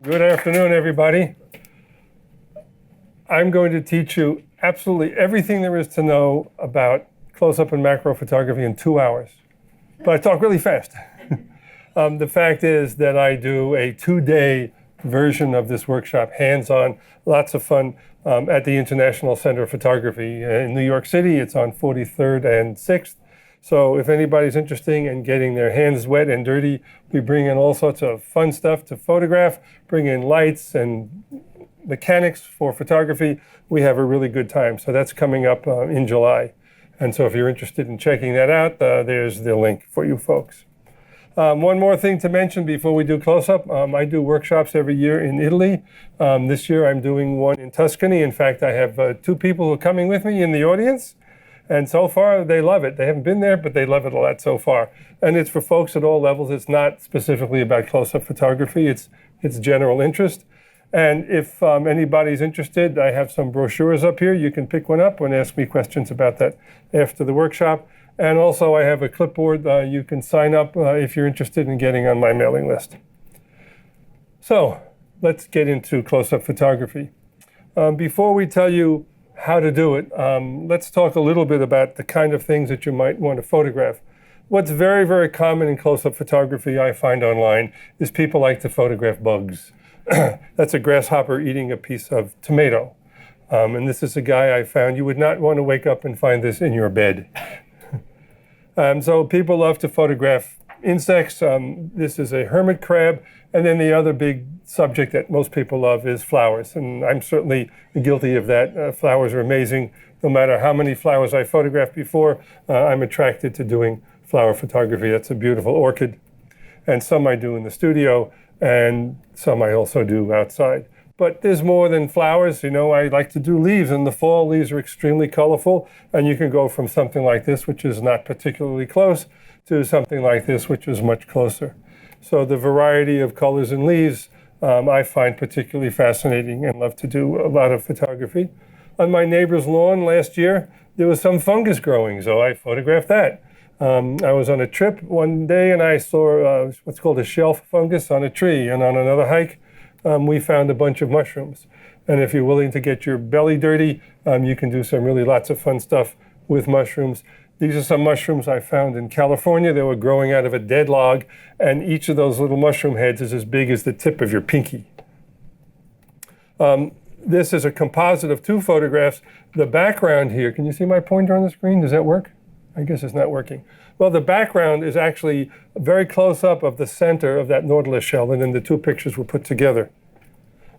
Good afternoon, everybody. I'm going to teach you absolutely everything there is to know about close-up and macro photography in 2 hours. But I talk really fast. The fact is that I do a 2-day version of this workshop, hands-on, lots of fun, at the International Center of Photography in New York City. It's on 43rd and 6th. So if anybody's interested in getting their hands wet and dirty, we bring in all sorts of fun stuff to photograph, bring in lights and mechanics for photography. We have a really good time. So that's coming up in July. And so if you're interested in checking that out, there's the link for you folks. One more thing to mention before we do close-up. I do workshops every year in Italy. This year I'm doing one in Tuscany. In fact, I have 2 people who are coming with me in the audience. And so far, they love it. They haven't been there, but they love it a lot so far. And it's for folks at all levels. It's not specifically about close-up photography. It's general interest. And if anybody's interested, I have some brochures up here. You can pick one up and ask me questions about that after the workshop. And also, I have a clipboard. You can sign up if you're interested in getting on my mailing list. So let's get into close-up photography. Before we tell you how to do it, let's talk a little bit about the kind of things that you might want to photograph. What's very, very common in close-up photography I find online is people like to photograph bugs. That's a grasshopper eating a piece of tomato. And this is a guy I found. You would not want to wake up and find this in your bed. So people love to photograph insects. This is a hermit crab. And then the other big subject that most people love is flowers. And I'm certainly guilty of that. Flowers are amazing. No matter how many flowers I photographed before, I'm attracted to doing flower photography. That's a beautiful orchid. And some I do in the studio, and some I also do outside. But there's more than flowers. You know, I like to do leaves. In the fall, leaves are extremely colorful. And you can go from something like this, which is not particularly close, to something like this, which is much closer. So the variety of colors in leaves I find particularly fascinating and love to do a lot of photography. On my neighbor's lawn last year, there was some fungus growing, so I photographed that. I was on a trip one day and I saw what's called a shelf fungus on a tree, and on another hike, we found a bunch of mushrooms. And if you're willing to get your belly dirty, you can do some really lots of fun stuff with mushrooms. These are some mushrooms I found in California. They were growing out of a dead log, and each of those little mushroom heads is as big as the tip of your pinky. This is a composite of 2 photographs. The background here, can you see my pointer on the screen? Does that work? I guess it's not working. Well, the background is actually very close up of the center of that nautilus shell, and then the 2 pictures were put together.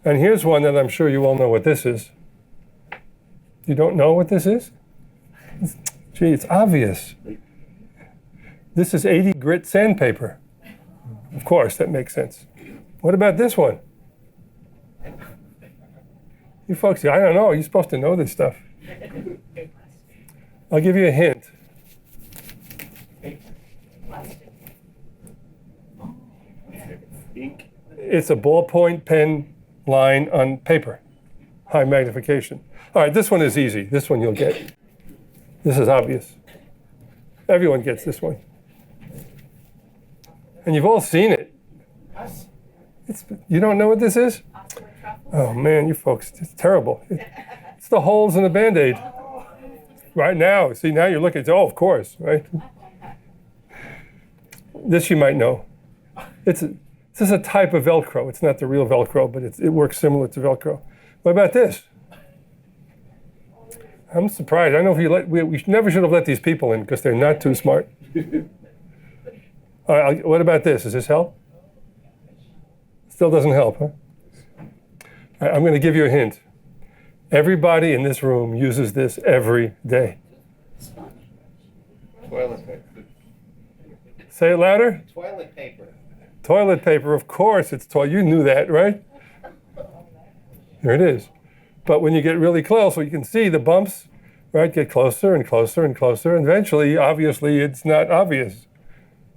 And here's one that I'm sure you all know what this is. You don't know what this is? Gee, it's obvious. This is 80 grit sandpaper. Of course, that makes sense. What about this one? You folks, I don't know. You're supposed to know this stuff. I'll give you a hint. It's a ballpoint pen line on paper. High magnification. All right, this one is easy. This one you'll get. This is obvious. Everyone gets this one. And you've all seen it. You don't know what this is? Oh man, you folks, it's terrible. It's the holes in the Band-Aid. Right now, see, now you're looking, oh, of course, right? This you might know. This is a type of Velcro. It's not the real Velcro, but it works similar to Velcro. What about this? I'm surprised. I know if we never should have let these people in because they're not too smart. All right, what about this? Does this help? Still doesn't help, huh? All right, I'm going to give you a hint. Everybody in this room uses this every day. Toilet paper. Say it louder. Toilet paper. Toilet paper, of course. It's toilet. You knew that, right? Here it is. But when you get really close, well, you can see the bumps, right, get closer and closer and closer. And eventually, obviously, it's not obvious.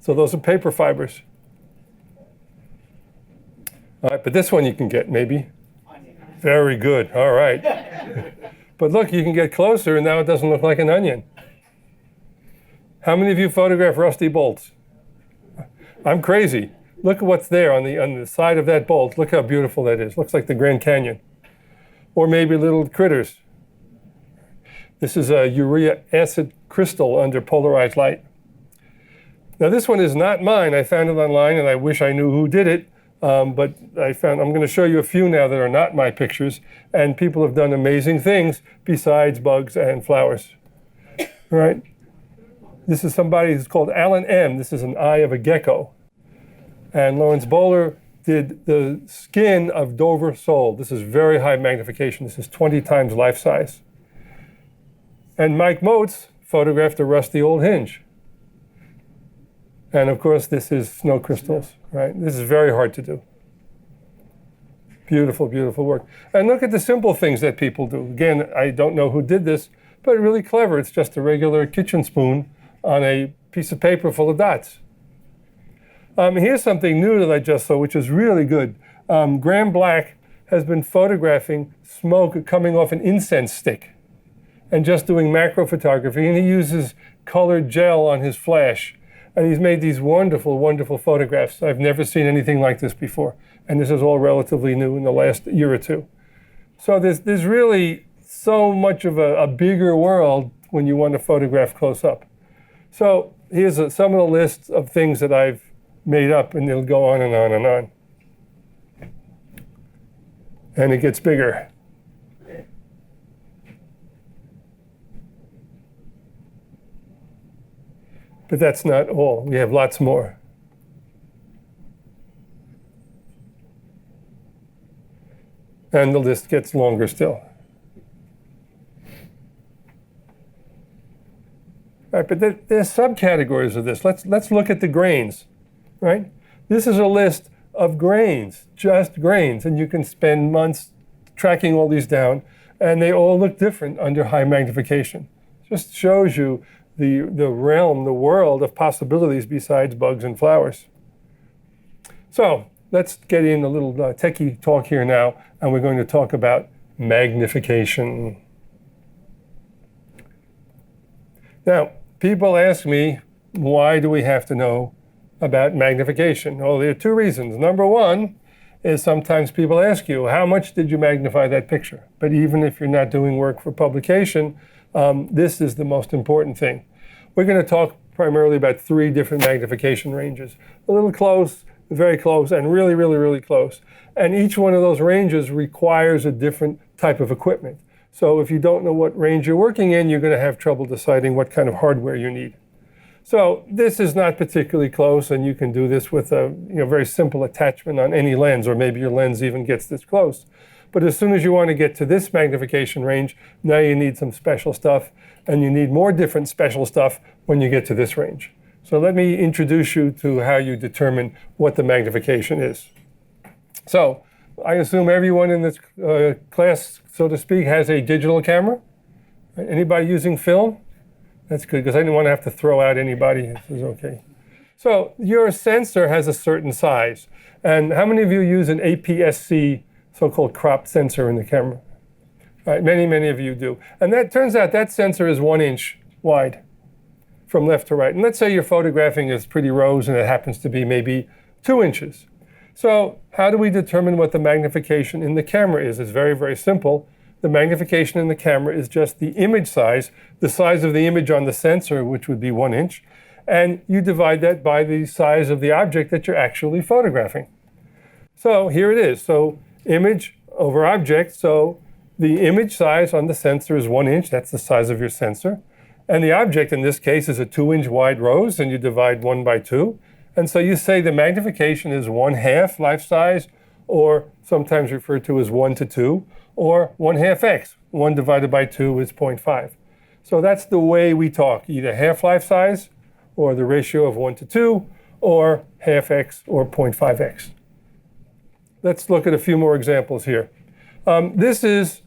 So those are paper fibers. All right, but this one you can get, maybe. Very good. All right. But look, you can get closer, and now it doesn't look like an onion. How many of you photograph rusty bolts? I'm crazy. Look at what's there on the side of that bolt. Look how beautiful that is. Looks like the Grand Canyon. Or maybe little critters. This is a urea acid crystal under polarized light. Now this one is not mine. I found it online and I wish I knew who did it. But I'm going to show you a few now that are not my pictures. And people have done amazing things besides bugs and flowers. All right? This is somebody who's called Alan M. This is an eye of a gecko. And Lawrence Bowler did the skin of Dover sole. This is very high magnification. This is 20 times life size. And Mike Motes photographed a rusty old hinge. And of course, this is snow crystals, right? This is very hard to do. Beautiful, beautiful work. And look at the simple things that people do. Again, I don't know who did this, but really clever. It's just a regular kitchen spoon on a piece of paper full of dots. Here's something new that I just saw, which is really good. Graham Black has been photographing smoke coming off an incense stick and just doing macro photography. And he uses colored gel on his flash. And he's made these wonderful, wonderful photographs. I've never seen anything like this before. And this is all relatively new in the last year or two. So there's really so much of a bigger world when you want to photograph close up. So here's some of the lists of things that I've made up, and it'll go on and on and on. And it gets bigger. But that's not all. We have lots more. And the list gets longer still. All right, but there's subcategories of this. Let's look at the grains, right? This is a list of grains, just grains, and you can spend months tracking all these down, and they all look different under high magnification. Just shows you the realm, the world of possibilities besides bugs and flowers. So let's get in a little techie talk here now, and we're going to talk about magnification. Now, people ask me, why do we have to know about magnification? Well, there are two reasons. Number one is sometimes people ask you, how much did you magnify that picture? But even if you're not doing work for publication, this is the most important thing. We're going to talk primarily about 3 different magnification ranges. A little close, very close, and really, really, really close. And each one of those ranges requires a different type of equipment. So if you don't know what range you're working in, you're going to have trouble deciding what kind of hardware you need. So this is not particularly close, and you can do this with a very simple attachment on any lens, or maybe your lens even gets this close. But as soon as you want to get to this magnification range, now you need some special stuff, and you need more different special stuff when you get to this range. So let me introduce you to how you determine what the magnification is. So I assume everyone in this class, so to speak, has a digital camera. Anybody using film? That's good, because I didn't want to have to throw out anybody. This is okay. So your sensor has a certain size. And how many of you use an APS-C, so-called crop sensor in the camera? All right, many, many of you do. And that turns out that sensor is 1 inch wide from left to right. And let's say you're photographing as pretty rows, and it happens to be maybe 2 inches. So how do we determine what the magnification in the camera is? It's very, very simple. The magnification in the camera is just the image size, the size of the image on the sensor, which would be 1 inch, and you divide that by the size of the object that you're actually photographing. So here it is. So image over object. So the image size on the sensor is 1 inch. That's the size of your sensor. And the object in this case is a 2 inch wide rose, and you divide 1 by 2. And so you say the magnification is 1/2 life size, or sometimes referred to as 1 to 2, or 1/2 x. 1 divided by 2 is 0.5. So that's the way we talk, either half life size, or the ratio of 1 to 2, or 1/2 x, or 0.5x. Let's look at a few more examples here. This is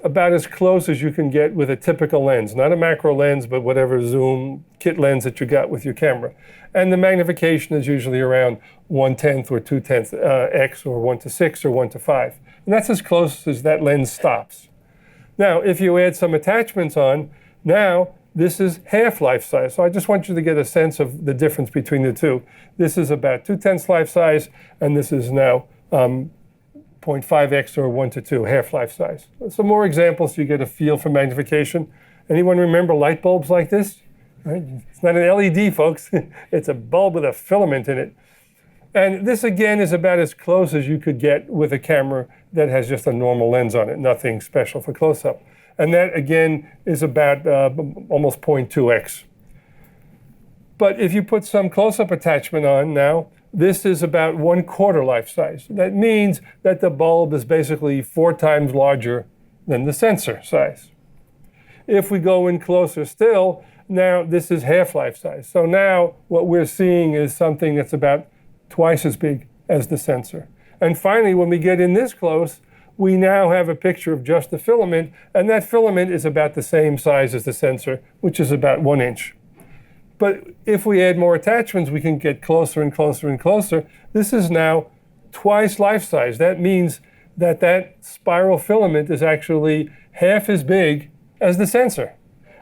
about as close as you can get with a typical lens, not a macro lens, but whatever zoom kit lens that you got with your camera. And the magnification is usually around 1/10 or 2/10 x, or 1 to 6, or 1 to 5. And that's as close as that lens stops. Now, if you add some attachments on, now this is half life size. So I just want you to get a sense of the difference between the two. This is about 2/10 life size, and this is now 0.5x or 1:2, half life size. Some more examples so you get a feel for magnification. Anyone remember light bulbs like this? Right? It's not an LED, folks. It's a bulb with a filament in it. And this, again, is about as close as you could get with a camera that has just a normal lens on it, nothing special for close-up. And that, again, is about almost 0.2x. But if you put some close-up attachment on now, this is about 1/4 life size. That means that the bulb is basically 4 times larger than the sensor size. If we go in closer still, now this is half life size. So now what we're seeing is something that's about twice as big as the sensor. And finally, when we get in this close, we now have a picture of just the filament, and that filament is about the same size as the sensor, which is about 1 inch. But if we add more attachments, we can get closer and closer and closer. This is now twice life size. That means that that spiral filament is actually half as big as the sensor.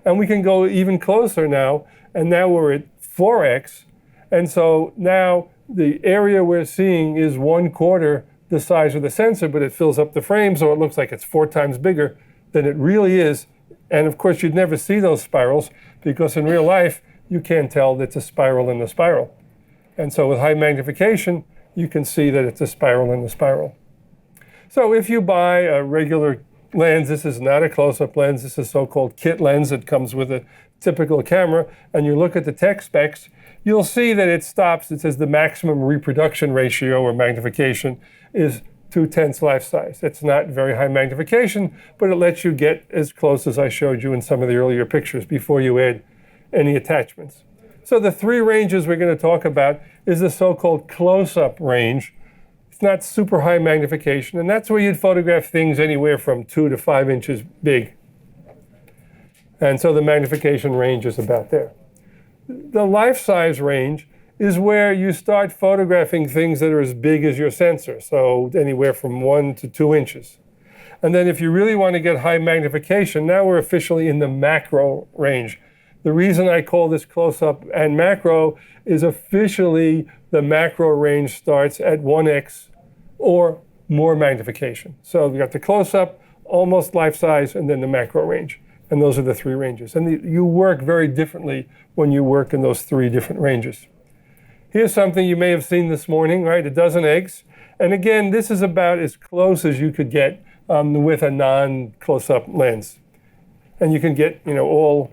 And we can go even closer now, and now we're at 4x. And so now the area we're seeing is 1/4 the size of the sensor, but it fills up the frame, so it looks like it's 4 times bigger than it really is. And of course, you'd never see those spirals, because in real life, you can't tell that it's a spiral in the spiral. And so with high magnification, you can see that it's a spiral in the spiral. So if you buy a regular lens, this is not a close-up lens, this is a so-called kit lens that comes with a typical camera, and you look at the tech specs, you'll see that it stops. It says the maximum reproduction ratio or magnification is 2/10 life size. It's not very high magnification, but it lets you get as close as I showed you in some of the earlier pictures before you add any attachments. So the 3 ranges we're going to talk about is the so-called close-up range. It's not super high magnification, and that's where you'd photograph things anywhere from 2 to 5 inches big. And so the magnification range is about there. The life size range is where you start photographing things that are as big as your sensor, so anywhere from 1 to 2 inches. And then if you really want to get high magnification, now we're officially in the macro range. The reason I call this close-up and macro is officially the macro range starts at 1x or more magnification. So we got the close-up, almost life size, and then the macro range. And those are the 3 ranges. And you work very differently when you work in those 3 different ranges. Here's something you may have seen this morning, right? A dozen eggs. And again, this is about as close as you could get with a non-close-up lens. And you can get, all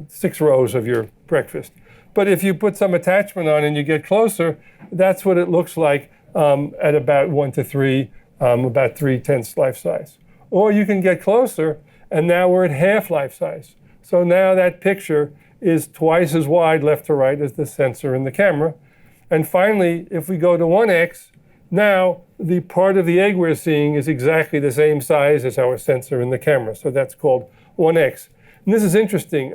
6 rows of your breakfast. But if you put some attachment on and you get closer, that's what it looks like at about 1 to 3, about 3/10 life size. Or you can get closer, and now we're at half life size. So now that picture is twice as wide left to right as the sensor in the camera. And finally, if we go to 1x, now the part of the egg we're seeing is exactly the same size as our sensor in the camera. So that's called 1x. And this is interesting.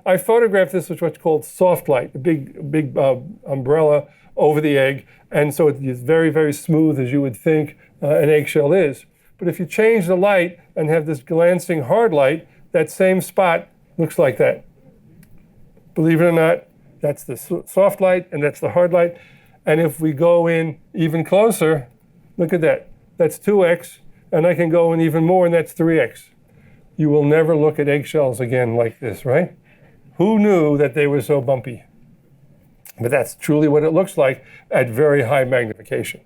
I photographed this with what's called soft light, a big umbrella over the egg. And so it's very, very smooth, as you would think an eggshell is. But if you change the light and have this glancing hard light, that same spot looks like that. Believe it or not, that's the soft light and that's the hard light. And if we go in even closer, look at that. That's 2x, and I can go in even more, and that's 3x. You will never look at eggshells again like this, right? Who knew that they were so bumpy? But that's truly what it looks like at very high magnification.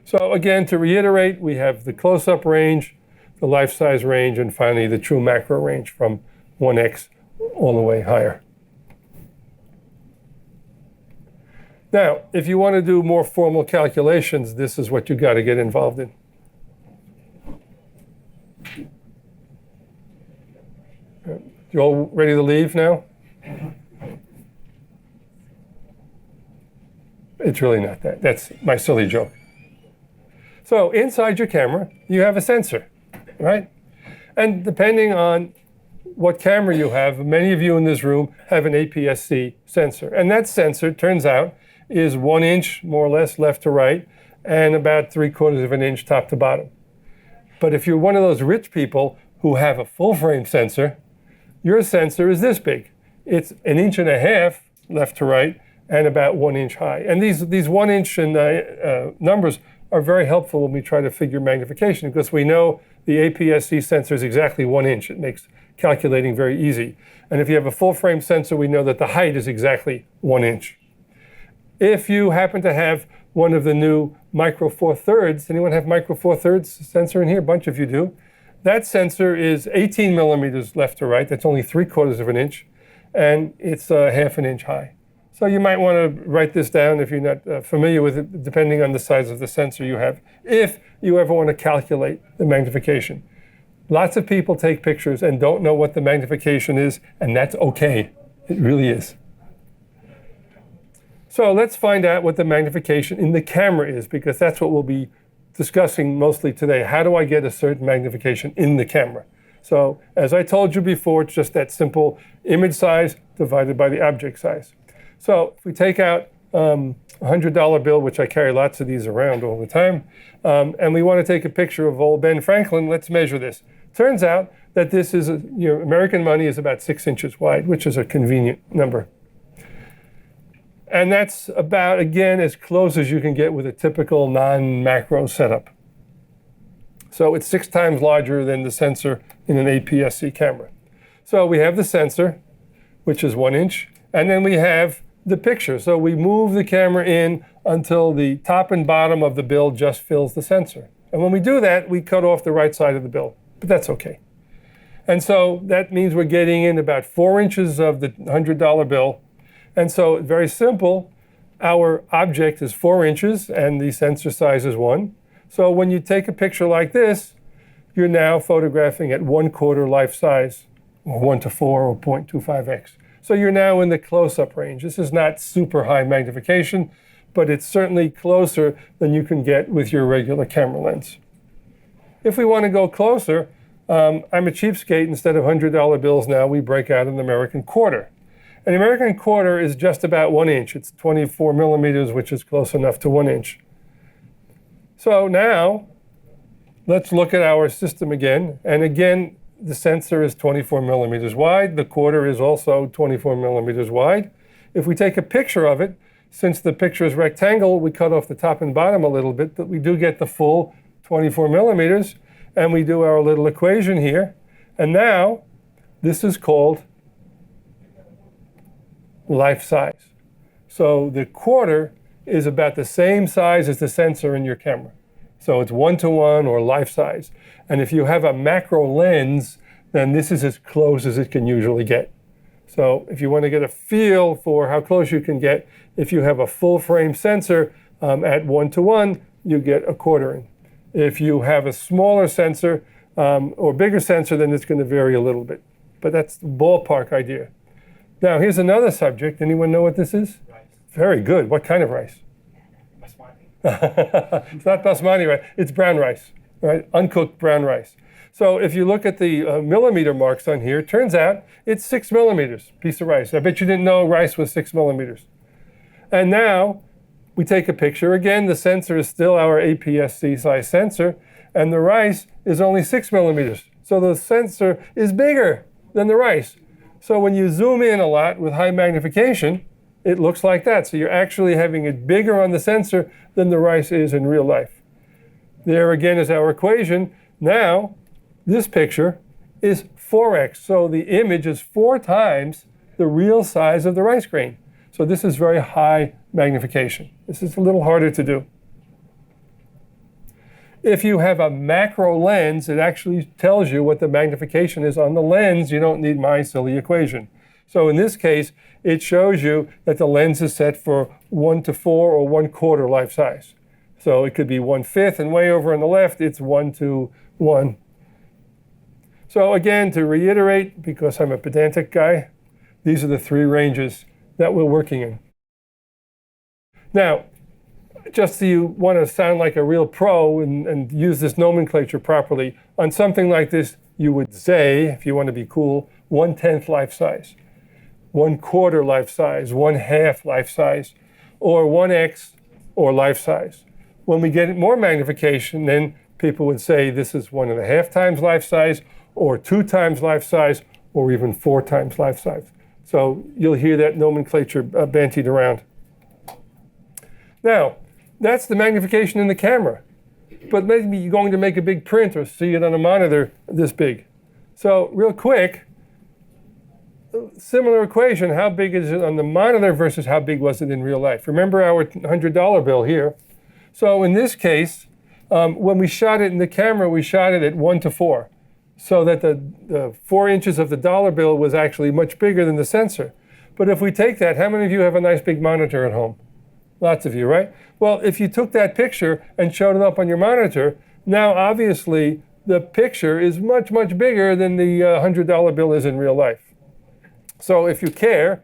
So again, to reiterate, we have the close-up range, the life-size range, and finally the true macro range from 1x all the way higher. Now, if you want to do more formal calculations, this is what you got to get involved in. You all ready to leave now? It's really not that. That's my silly joke. So inside your camera, you have a sensor, right? And depending on what camera you have, many of you in this room have an APS-C sensor. And that sensor, turns out, is 1 inch, more or less, left to right, and about 3/4 of an inch top to bottom. But if you're one of those rich people who have a full-frame sensor, Your sensor is this big. It's 1.5 inches left to right and about 1 inch high. And these 1 inch numbers are very helpful when we try to figure magnification, because we know the APS-C sensor is exactly 1 inch. It makes calculating very easy. And if you have a full frame sensor, we know that the height is exactly 1 inch. If you happen to have one of the new micro four thirds, anyone have micro four thirds sensor in here? A bunch of you do. That sensor is 18 millimeters left to right. That's only 3/4 of an inch. And it's 1/2 inch high. So you might want to write this down if you're not familiar with it, depending on the size of the sensor you have, if you ever want to calculate the magnification. Lots of people take pictures and don't know what the magnification is, and that's okay. It really is. So let's find out what the magnification in the camera is, because that's what we'll be discussing mostly today. How do I get a certain magnification in the camera? So as I told you before, it's just that simple image size divided by the object size. So if we take out a $100 bill, which I carry lots of these around all the time, and we want to take a picture of old Ben Franklin, let's measure this. Turns out that this is, American money is about 6 inches wide, which is a convenient number. And that's about, again, as close as you can get with a typical non-macro setup. So it's 6 times larger than the sensor in an APS-C camera. So we have the sensor, which is 1 inch, and then we have the picture. So we move the camera in until the top and bottom of the bill just fills the sensor. And when we do that, we cut off the right side of the bill, but that's okay. And so that means we're getting in about 4 inches of the $100 bill. And so very simple, our object is 4 inches and the sensor size is 1. So when you take a picture like this, you're now photographing at 1/4 life size, or 1:4 or 0.25x. So you're now in the close-up range. This is not super high magnification, but it's certainly closer than you can get with your regular camera lens. If we want to go closer, I'm a cheapskate. Instead of $100 bills now, we break out an American quarter. An American quarter is just about 1 inch. It's 24 millimeters, which is close enough to 1 inch. So now, let's look at our system again. And again, the sensor is 24 millimeters wide. The quarter is also 24 millimeters wide. If we take a picture of it, since the picture is rectangle, we cut off the top and bottom a little bit, but we do get the full 24 millimeters. And we do our little equation here. And now, this is called life size. So the quarter is about the same size as the sensor in your camera. So it's 1:1 or life size. And if you have a macro lens, then this is as close as it can usually get. So if you want to get a feel for how close you can get, if you have a full frame sensor at 1:1, you get a quartering. If you have a smaller sensor or bigger sensor, then it's going to vary a little bit. But that's the ballpark idea. Now, here's another subject. Anyone know what this is? Rice. Very good. What kind of rice? Basmati. It's not basmati rice. It's brown rice, right? Uncooked brown rice. So if you look at the millimeter marks on here, it turns out it's 6 millimeters, piece of rice. I bet you didn't know rice was 6 millimeters. And now we take a picture. Again, the sensor is still our APS-C size sensor, and the rice is only 6 millimeters. So the sensor is bigger than the rice. So when you zoom in a lot with high magnification, it looks like that. So you're actually having it bigger on the sensor than the rice is in real life. There again is our equation. Now, this picture is 4x. So the image is 4 times the real size of the rice grain. So this is very high magnification. This is a little harder to do. If you have a macro lens, it actually tells you what the magnification is on the lens. You don't need my silly equation. So in this case, it shows you that the lens is set for 1:4 or 1/4 life size. So it could be 1/5, and way over on the left, it's 1:1. So again, to reiterate, because I'm a pedantic guy, these are the 3 ranges that we're working in. Now, just so you want to sound like a real pro and use this nomenclature properly, on something like this, you would say, if you want to be cool, 1/10 life size, 1/4 life size, 1/2 life size, or 1x or life size. When we get more magnification, then people would say this is 1.5 times life size, or 2 times life size, or even 4 times life size. So you'll hear that nomenclature bantied around. Now, that's the magnification in the camera. But maybe you're going to make a big print or see it on a monitor this big. So real quick, similar equation, how big is it on the monitor versus how big was it in real life? Remember our $100 bill here. So in this case, when we shot it in the camera, we shot it at 1:4. So that the 4 inches of the dollar bill was actually much bigger than the sensor. But if we take that, how many of you have a nice big monitor at home? Lots of you, right? Well, if you took that picture and showed it up on your monitor, now obviously the picture is much, much bigger than the $100 bill is in real life. So if you care,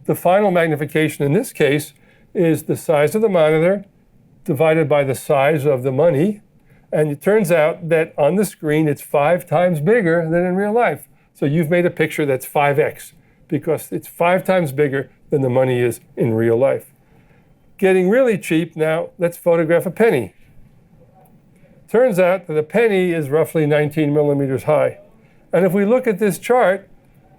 the final magnification in this case is the size of the monitor divided by the size of the money. And it turns out that on the screen, it's 5 times bigger than in real life. So you've made a picture that's 5x because it's 5 times bigger than the money is in real life. Getting really cheap now, let's photograph a penny. Turns out that a penny is roughly 19 millimeters high. And if we look at this chart,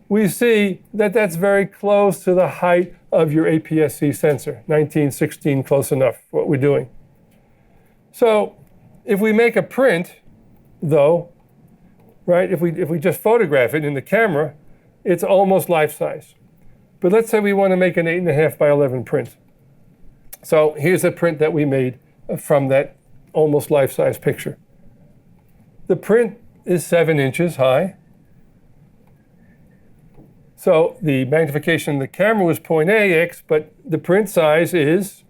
we see that that's very close to the height of your APS-C sensor, 19, 16, close enough for what we're doing. So if we make a print, though, right, if we just photograph it in the camera, it's almost life size. But let's say we want to make an 8.5 by 11 print. So here's a print that we made from that almost life size picture. The print is 7 inches high. So the magnification in the camera was 0.8x, but the print size is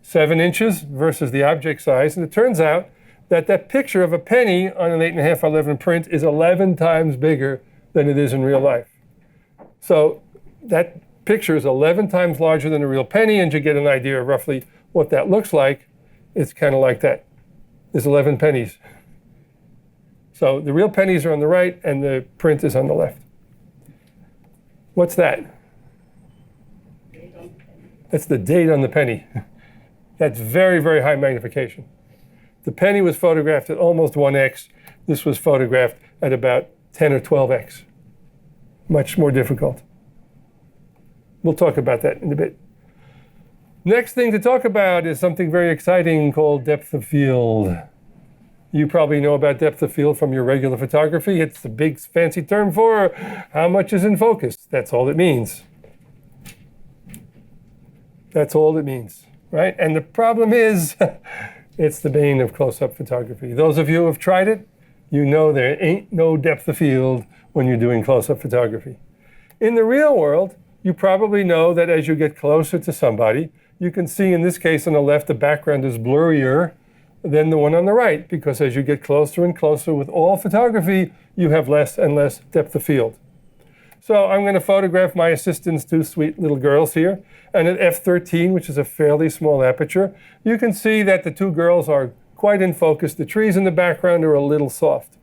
7 inches versus the object size. And it turns out that picture of a penny on an 8.5 by 11 print is 11 times bigger than it is in real life. So that picture is 11 times larger than a real penny, and you get an idea of roughly what that looks like. It's kind of like that. There's 11 pennies. So the real pennies are on the right, and the print is on the left. What's that? That's the date on the penny. That's very, very high magnification. The penny was photographed at almost 1x. This was photographed at about 10 or 12x. Much more difficult. We'll talk about that in a bit. Next thing to talk about is something very exciting called depth of field. You probably know about depth of field from your regular photography. It's the big fancy term for how much is in focus. That's all it means. That's all it means, right? And the problem is, it's the bane of close-up photography. Those of you who have tried it, you know there ain't no depth of field when you're doing close-up photography. In the real world, you probably know that as you get closer to somebody, you can see in this case on the left, the background is blurrier than the one on the right, because as you get closer and closer with all photography, you have less and less depth of field. So I'm going to photograph my assistant's 2 sweet little girls here. And at f13, which is a fairly small aperture, you can see that the 2 girls are quite in focus. The trees in the background are a little soft.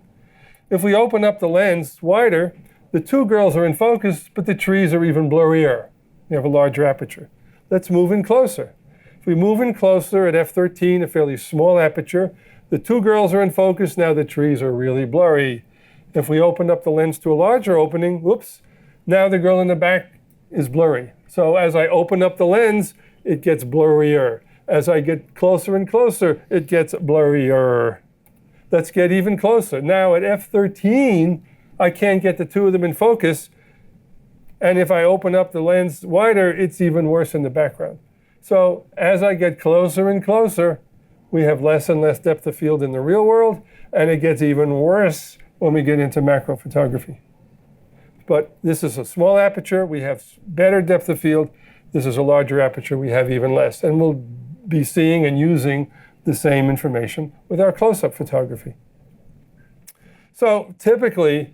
If we open up the lens wider, the 2 girls are in focus, but the trees are even blurrier. You have a larger aperture. Let's move in closer. If we move in closer at f13, a fairly small aperture, the 2 girls are in focus. Now the trees are really blurry. If we open up the lens to a larger opening, whoops, now the girl in the back is blurry. So as I open up the lens, it gets blurrier. As I get closer and closer, it gets blurrier. Let's get even closer. Now at f13, I can't get the 2 of them in focus. And if I open up the lens wider, it's even worse in the background. So as I get closer and closer, we have less and less depth of field in the real world, and it gets even worse when we get into macro photography. But this is a small aperture, we have better depth of field. This is a larger aperture, we have even less. And we'll be seeing and using the same information with our close-up photography. So typically,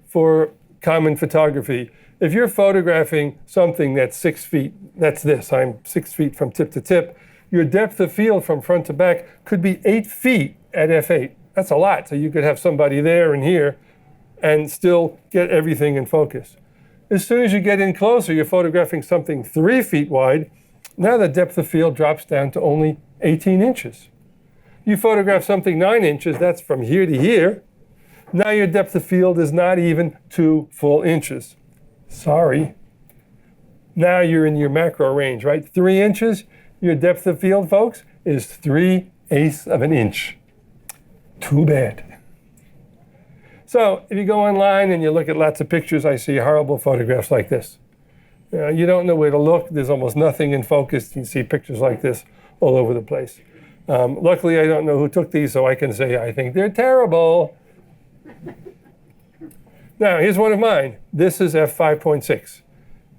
for common photography, if you're photographing something that's 6 feet, that's this, I'm 6 feet from tip to tip, your depth of field from front to back could be 8 feet at f8. That's a lot, so you could have somebody there and here and still get everything in focus. As soon as you get in closer, you're photographing something 3 feet wide, now the depth of field drops down to only 18 inches. You photograph something 9 inches, that's from here to here, now your depth of field is not even 2 full inches. Sorry. Now you're in your macro range, right? 3 inches, your depth of field, folks, is 3/8 of an inch. Too bad. So if you go online and you look at lots of pictures, I see horrible photographs like this. You don't know where to look. There's almost nothing in focus. You see pictures like this all over the place. Luckily, I don't know who took these, so I can say I think they're terrible. Now, here's one of mine. This is f5.6.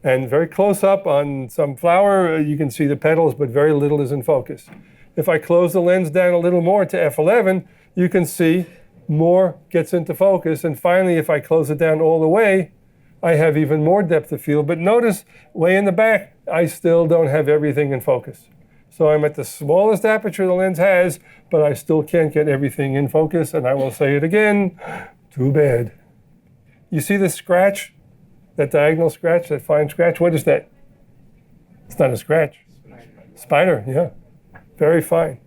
And very close up on some flower, you can see the petals, but very little is in focus. If I close the lens down a little more to f11, you can see more gets into focus. And finally, if I close it down all the way, I have even more depth of field. But notice, way in the back, I still don't have everything in focus. So I'm at the smallest aperture the lens has, but I still can't get everything in focus. And I will say it again, too bad. You see the scratch? That diagonal scratch, that fine scratch? What is that? It's not a scratch. Spider, yeah. Very fine.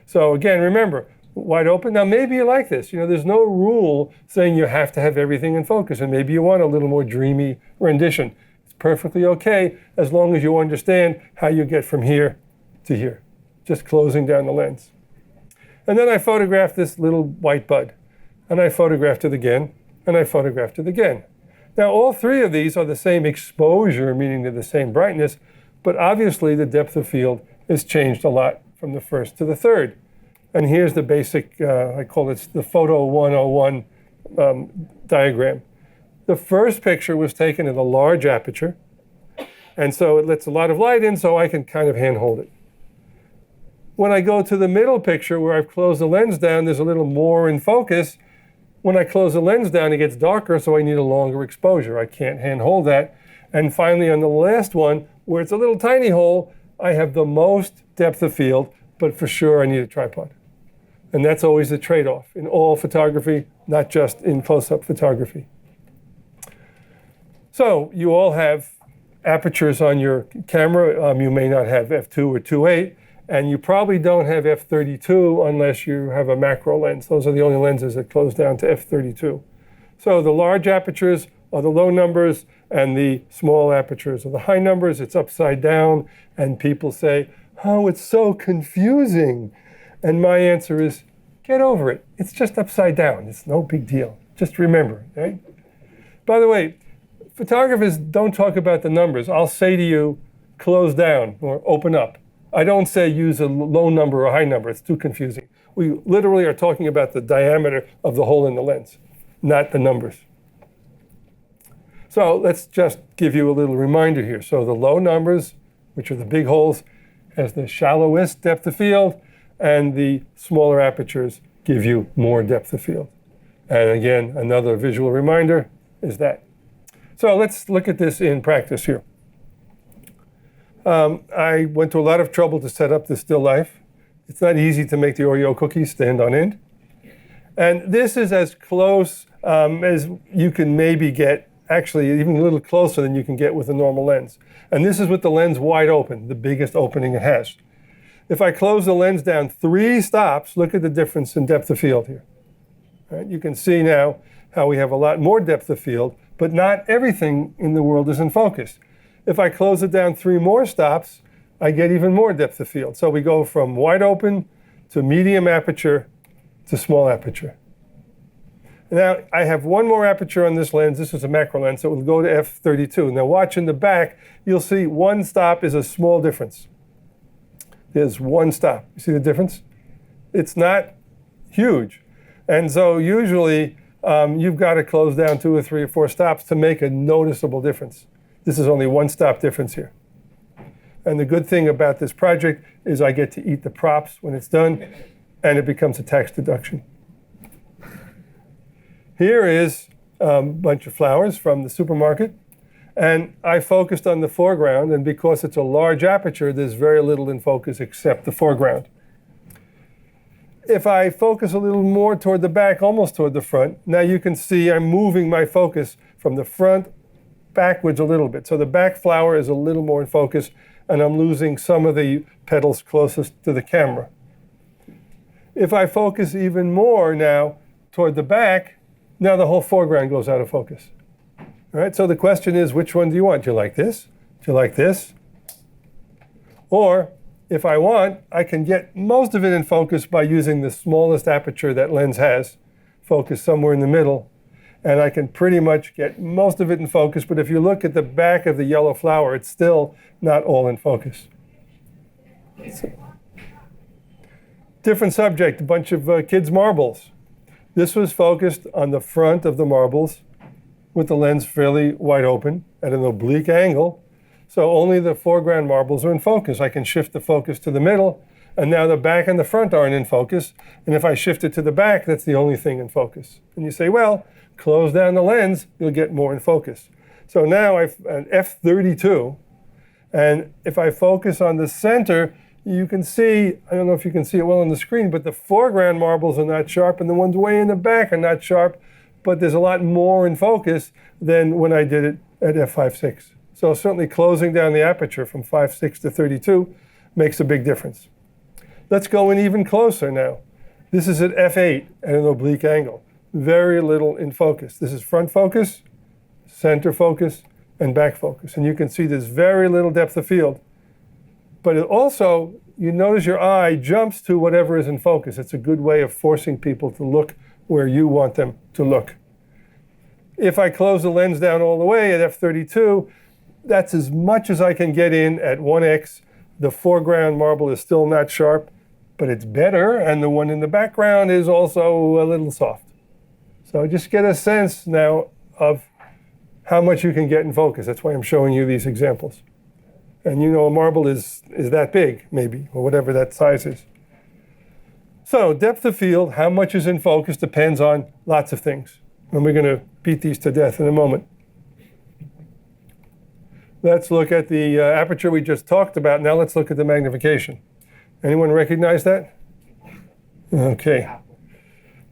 So again, remember, wide open. Now maybe you like this. There's no rule saying you have to have everything in focus, and maybe you want a little more dreamy rendition. It's perfectly okay as long as you understand how you get from here to here, just closing down the lens. And then I photographed this little white bud, and I photographed it again, and I photographed it again. Now, all 3 of these are the same exposure, meaning they're the same brightness, but obviously the depth of field has changed a lot from the first to the third. And here's the basic, I call it the photo 101 diagram. The first picture was taken at a large aperture, and so it lets a lot of light in, so I can kind of handhold it. When I go to the middle picture where I've closed the lens down, there's a little more in focus. When I close the lens down, it gets darker, so I need a longer exposure. I can't handhold that. And finally, on the last one, where it's a little tiny hole, I have the most depth of field, but for sure I need a tripod. And that's always the trade-off in all photography, not just in close-up photography. So you all have apertures on your camera. You may not have f2 or 2.8. And you probably don't have f32 unless you have a macro lens. Those are the only lenses that close down to f32. So the large apertures are the low numbers, and the small apertures are the high numbers. It's upside down, and people say, oh, it's so confusing. And my answer is, get over it. It's just upside down. It's no big deal. Just remember, right? By the way, photographers don't talk about the numbers. I'll say to you, close down or open up. I don't say use a low number or high number. It's too confusing. We literally are talking about the diameter of the hole in the lens, not the numbers. So let's just give you a little reminder here. So the low numbers, which are the big holes, has the shallowest depth of field, and the smaller apertures give you more depth of field. And again, another visual reminder is that. So let's look at this in practice here. I went to a lot of trouble to set up this still life. It's not easy to make the Oreo cookies stand on end. And this is as close as you can maybe get, actually even a little closer than you can get with a normal lens. And this is with the lens wide open, the biggest opening it has. If I close the lens down 3 stops, look at the difference in depth of field here. Right? You can see now how we have a lot more depth of field, but not everything in the world is in focus. If I close it down 3 more stops, I get even more depth of field. So we go from wide open to medium aperture to small aperture. Now, I have one more aperture on this lens. This is a macro lens, so it will go to f32. Now watch in the back, you'll see 1 stop is a small difference. There's 1 stop. You see the difference? It's not huge. And so usually you've got to close down 2 or 3 or 4 stops to make a noticeable difference. This is only 1 stop difference here. And the good thing about this project is I get to eat the props when it's done, and it becomes a tax deduction. Here is a bunch of flowers from the supermarket, and I focused on the foreground, and because it's a large aperture, there's very little in focus except the foreground. If I focus a little more toward the back, almost toward the front, now you can see I'm moving my focus from the front backwards a little bit. So the back flower is a little more in focus, and I'm losing some of the petals closest to the camera. If I focus even more now toward the back, now the whole foreground goes out of focus. All right, so the question is, which one do you want? Do you like this? Do you like this? Or, if I want, I can get most of it in focus by using the smallest aperture that lens has, focus somewhere in the middle, and I can pretty much get most of it in focus, but if you look at the back of the yellow flower, it's still not all in focus. So, different subject, a bunch of kids' marbles. This was focused on the front of the marbles with the lens fairly wide open at an oblique angle. So only the foreground marbles are in focus. I can shift the focus to the middle, and now the back and the front aren't in focus. And if I shift it to the back, that's the only thing in focus. And you say, well, close down the lens, you'll get more in focus. So now I've an f32, and if I focus on the center, you can see, I don't know if you can see it well on the screen, but the foreground marbles are not sharp, and the ones way in the back are not sharp, but there's a lot more in focus than when I did it at f5.6. So certainly closing down the aperture from 5.6 to 32 makes a big difference. Let's go in even closer now. This is at f8 at an oblique angle. Very little in focus. This is front focus, center focus, and back focus. And you can see there's very little depth of field. But it also, you notice your eye jumps to whatever is in focus. It's a good way of forcing people to look where you want them to look. If I close the lens down all the way at f32, that's as much as I can get in at 1x. The foreground marble is still not sharp, but it's better, and the one in the background is also a little soft. So just get a sense now of how much you can get in focus. That's why I'm showing you these examples. And you know a marble is that big, maybe, or whatever that size is. So depth of field, how much is in focus, depends on lots of things. And we're going to beat these to death in a moment. Let's look at the aperture we just talked about. Now let's look at the magnification. Anyone recognize that? Okay.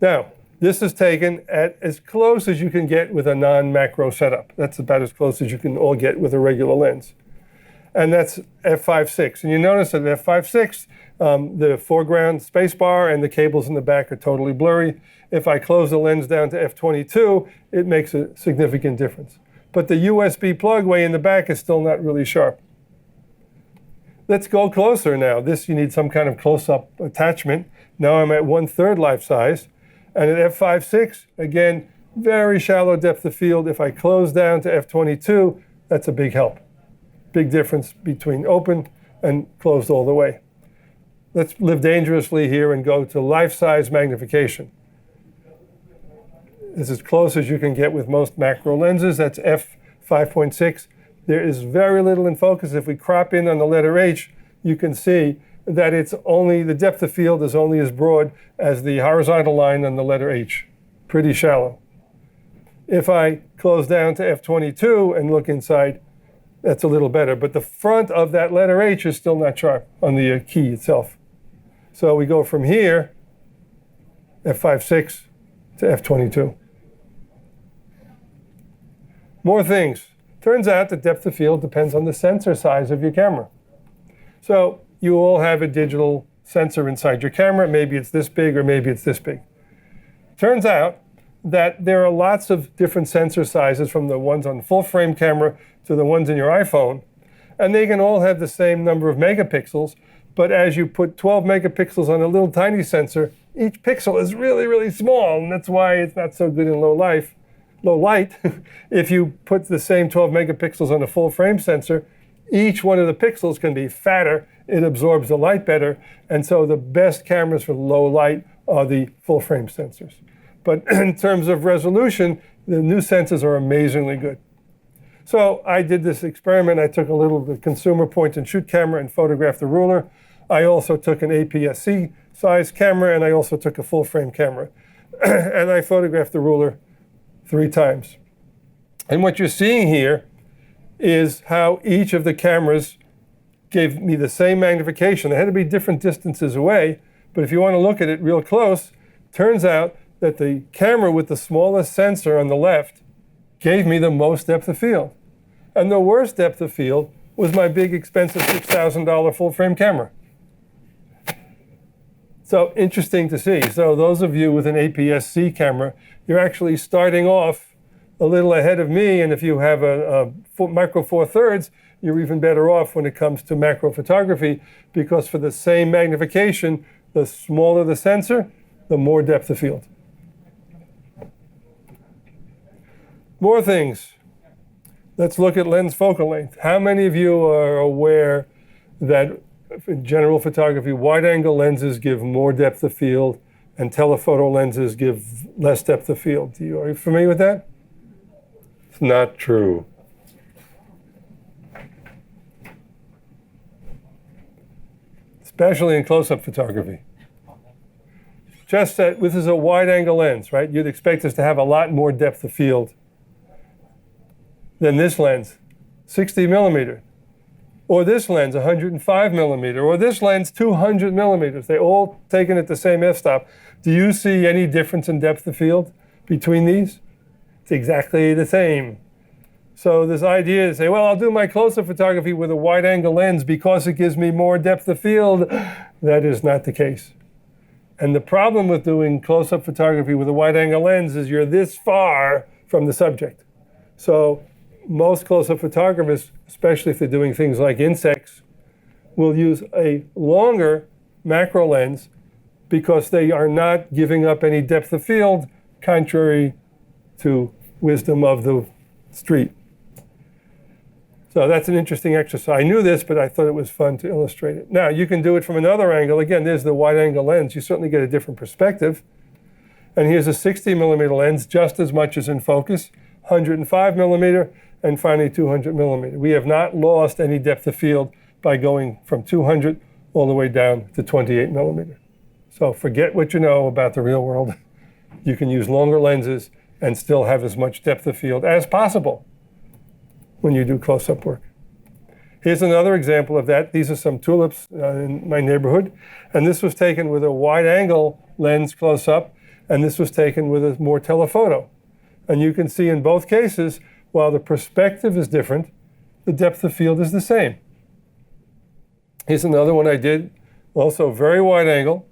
Now, this is taken at as close as you can get with a non-macro setup. That's about as close as you can all get with a regular lens. And that's f5.6. And you notice that at f5.6, the foreground spacebar and the cables in the back are totally blurry. If I close the lens down to f22, it makes a significant difference. But the USB plug way in the back is still not really sharp. Let's go closer now. This, you need some kind of close-up attachment. Now I'm at 1/3 life size. And at f5.6, again, very shallow depth of field. If I close down to f22, that's a big help. Big difference between open and closed all the way. Let's live dangerously here and go to life-size magnification. This is as close as you can get with most macro lenses. That's f5.6. There is very little in focus. If we crop in on the letter H, you can see that it's only, the depth of field is only as broad as the horizontal line on the letter H. Pretty shallow. If I close down to f22 and look inside, that's a little better. But the front of that letter H is still not sharp on the key itself. So we go from here, f5.6 to f22. More things. Turns out the depth of field depends on the sensor size of your camera. So you all have a digital sensor inside your camera. Maybe it's this big or maybe it's this big. Turns out that there are lots of different sensor sizes, from the ones on full frame camera to the ones in your iPhone. And they can all have the same number of megapixels. But as you put 12 megapixels on a little tiny sensor, each pixel is really, really small. And that's why it's not so good in low light. If you put the same 12 megapixels on a full frame sensor, each one of the pixels can be fatter. It absorbs the light better. And so the best cameras for low light are the full frame sensors. But in terms of resolution, the new sensors are amazingly good. So I did this experiment. I took a little consumer point and shoot camera and photographed the ruler. I also took an APS-C size camera, and I also took a full frame camera. And I photographed the ruler 3 times. And what you're seeing here is how each of the cameras gave me the same magnification. They had to be different distances away, but if you want to look at it real close, turns out that the camera with the smallest sensor on the left gave me the most depth of field. And the worst depth of field was my big, expensive $6,000 full frame camera. So interesting to see. So those of you with an APS-C camera, you're actually starting off a little ahead of me, and if you have a micro four thirds, you're even better off when it comes to macro photography, because for the same magnification, the smaller the sensor, the more depth of field. More things. Let's look at lens focal length. How many of you are aware that in general photography, wide-angle lenses give more depth of field and telephoto lenses give less depth of field? Are you familiar with that? It's not true. Especially in close-up photography. Just that this is a wide-angle lens, right? You'd expect us to have a lot more depth of field than this lens, 60 millimeter, or this lens, 105 millimeter, or this lens, 200 millimeters. They all taken at the same f-stop. Do you see any difference in depth of field between these? It's exactly the same. So this idea to say, well, I'll do my close-up photography with a wide-angle lens because it gives me more depth of field, that is not the case. And the problem with doing close-up photography with a wide-angle lens is you're this far from the subject. So most close-up photographers, especially if they're doing things like insects, will use a longer macro lens because they are not giving up any depth of field, contrary to wisdom of the street. So that's an interesting exercise. I knew this, but I thought it was fun to illustrate it. Now, you can do it from another angle. Again, there's the wide-angle lens. You certainly get a different perspective. And here's a 60 millimeter lens, just as much as in focus, 105 millimeter, and finally 200 millimeter. We have not lost any depth of field by going from 200 all the way down to 28 millimeter. So forget what you know about the real world. You can use longer lenses and still have as much depth of field as possible when you do close-up work. Here's another example of that. These are some tulips in my neighborhood. And this was taken with a wide-angle lens close-up, and this was taken with a more telephoto. And you can see in both cases, while the perspective is different, the depth of field is the same. Here's another one I did, also very wide angle.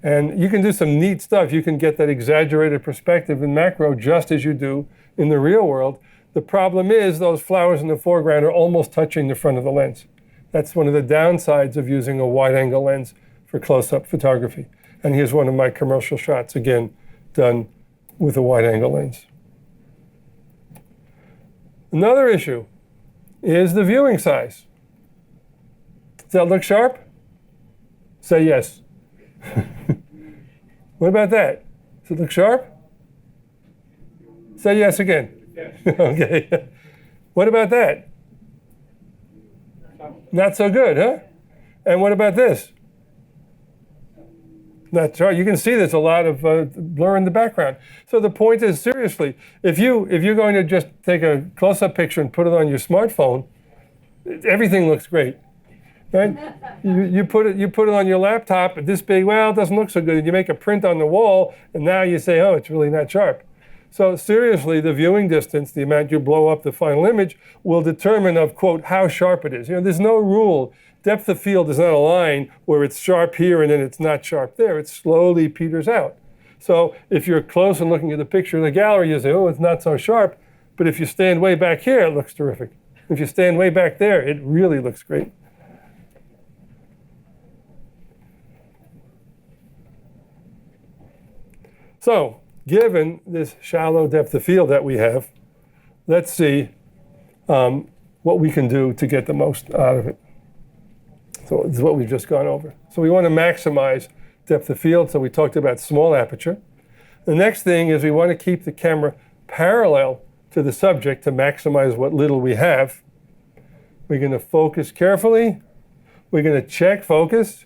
And you can do some neat stuff. You can get that exaggerated perspective in macro just as you do in the real world. The problem is those flowers in the foreground are almost touching the front of the lens. That's one of the downsides of using a wide angle lens for close-up photography. And here's one of my commercial shots, again, done with a wide angle lens. Another issue is the viewing size. Does that look sharp? Say yes. What about that? Does it look sharp? Say yes again. Yes. Okay. What about that? Not so good, huh? And what about this? Not sharp. You can see there's a lot of blur in the background. So the point is, seriously, if you're going to just take a close-up picture and put it on your smartphone, everything looks great. Right? You put it on your laptop this big, well, it doesn't look so good. And you make a print on the wall, and now you say, oh, it's really not sharp. So seriously, the viewing distance, the amount you blow up the final image, will determine of, quote, how sharp it is. There's no rule. Depth of field is not a line where it's sharp here and then it's not sharp there. It slowly peters out. So if you're close and looking at the picture in the gallery, you say, oh, it's not so sharp. But if you stand way back here, it looks terrific. If you stand way back there, it really looks great. So, given this shallow depth of field that we have, let's see what we can do to get the most out of it. So this is what we've just gone over. So we want to maximize depth of field, so we talked about small aperture. The next thing is we want to keep the camera parallel to the subject to maximize what little we have. We're going to focus carefully. We're going to check focus.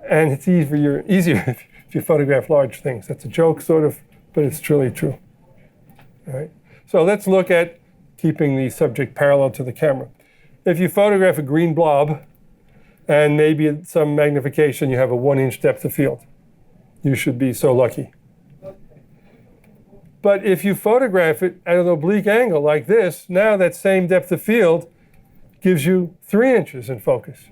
And it's easier if you photograph large things. That's a joke, sort of, but it's truly true. All right? So let's look at keeping the subject parallel to the camera. If you photograph a green blob, and maybe at some magnification you have a 1-inch depth of field, you should be so lucky. But if you photograph it at an oblique angle like this, now that same depth of field gives you 3 inches in focus,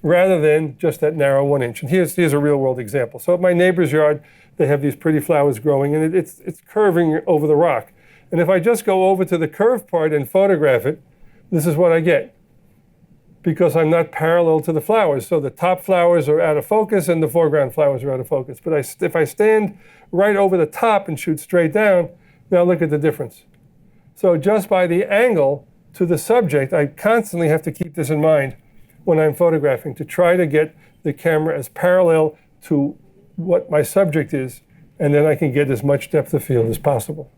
rather than just that narrow 1 inch. And here's a real world example. So at my neighbor's yard, they have these pretty flowers growing, and it's curving over the rock. And if I just go over to the curved part and photograph it, this is what I get, because I'm not parallel to the flowers. So the top flowers are out of focus and the foreground flowers are out of focus. But if I stand right over the top and shoot straight down, now look at the difference. So just by the angle to the subject, I constantly have to keep this in mind when I'm photographing, to try to get the camera as parallel to what my subject is, and then I can get as much depth of field as possible.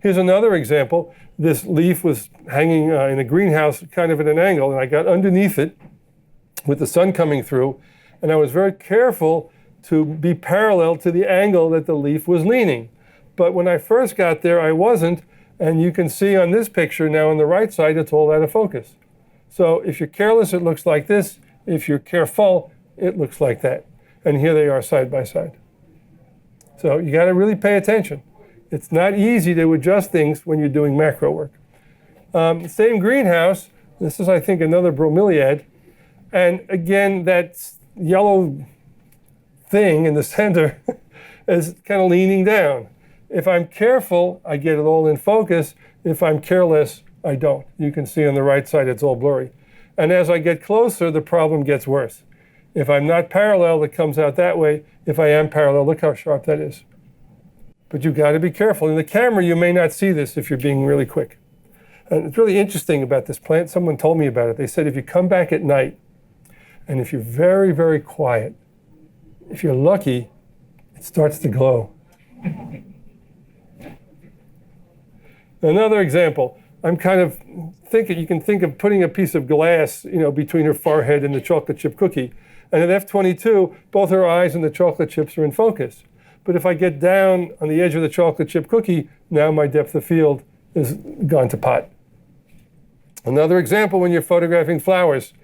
Here's another example. This leaf was hanging in a greenhouse kind of at an angle, and I got underneath it with the sun coming through, and I was very careful to be parallel to the angle that the leaf was leaning. But when I first got there, I wasn't, and you can see on this picture now on the right side, it's all out of focus. So if you're careless, it looks like this. If you're careful, it looks like that. And here they are side by side. So you got to really pay attention. It's not easy to adjust things when you're doing macro work. Same greenhouse. This is, I think, another bromeliad. And again, that yellow thing in the center is kind of leaning down. If I'm careful, I get it all in focus. If I'm careless, I don't. You can see on the right side, it's all blurry. And as I get closer, the problem gets worse. If I'm not parallel, it comes out that way. If I am parallel, look how sharp that is. But you've got to be careful. In the camera, you may not see this if you're being really quick. And it's really interesting about this plant. Someone told me about it. They said if you come back at night, and if you're very, very quiet, if you're lucky, it starts to glow. Another example. I'm kind of thinking, you can think of putting a piece of glass, between her forehead and the chocolate chip cookie. And at f22, both her eyes and the chocolate chips are in focus. But if I get down on the edge of the chocolate chip cookie, now my depth of field is gone to pot. Another example, when you're photographing flowers,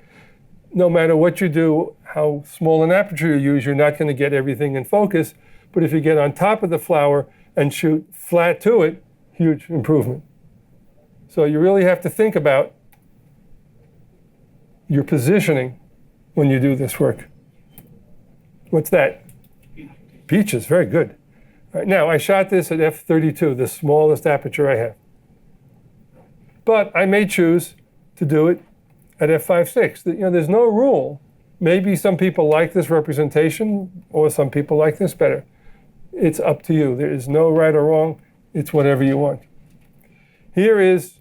no matter what you do, how small an aperture you use, you're not going to get everything in focus. But if you get on top of the flower and shoot flat to it, huge improvement. So you really have to think about your positioning when you do this work. What's that? Peaches, very good. All right, now, I shot this at f32, the smallest aperture I have. But I may choose to do it at f5.6. There's no rule. Maybe some people like this representation, or some people like this better. It's up to you. There is no right or wrong. It's whatever you want. Here is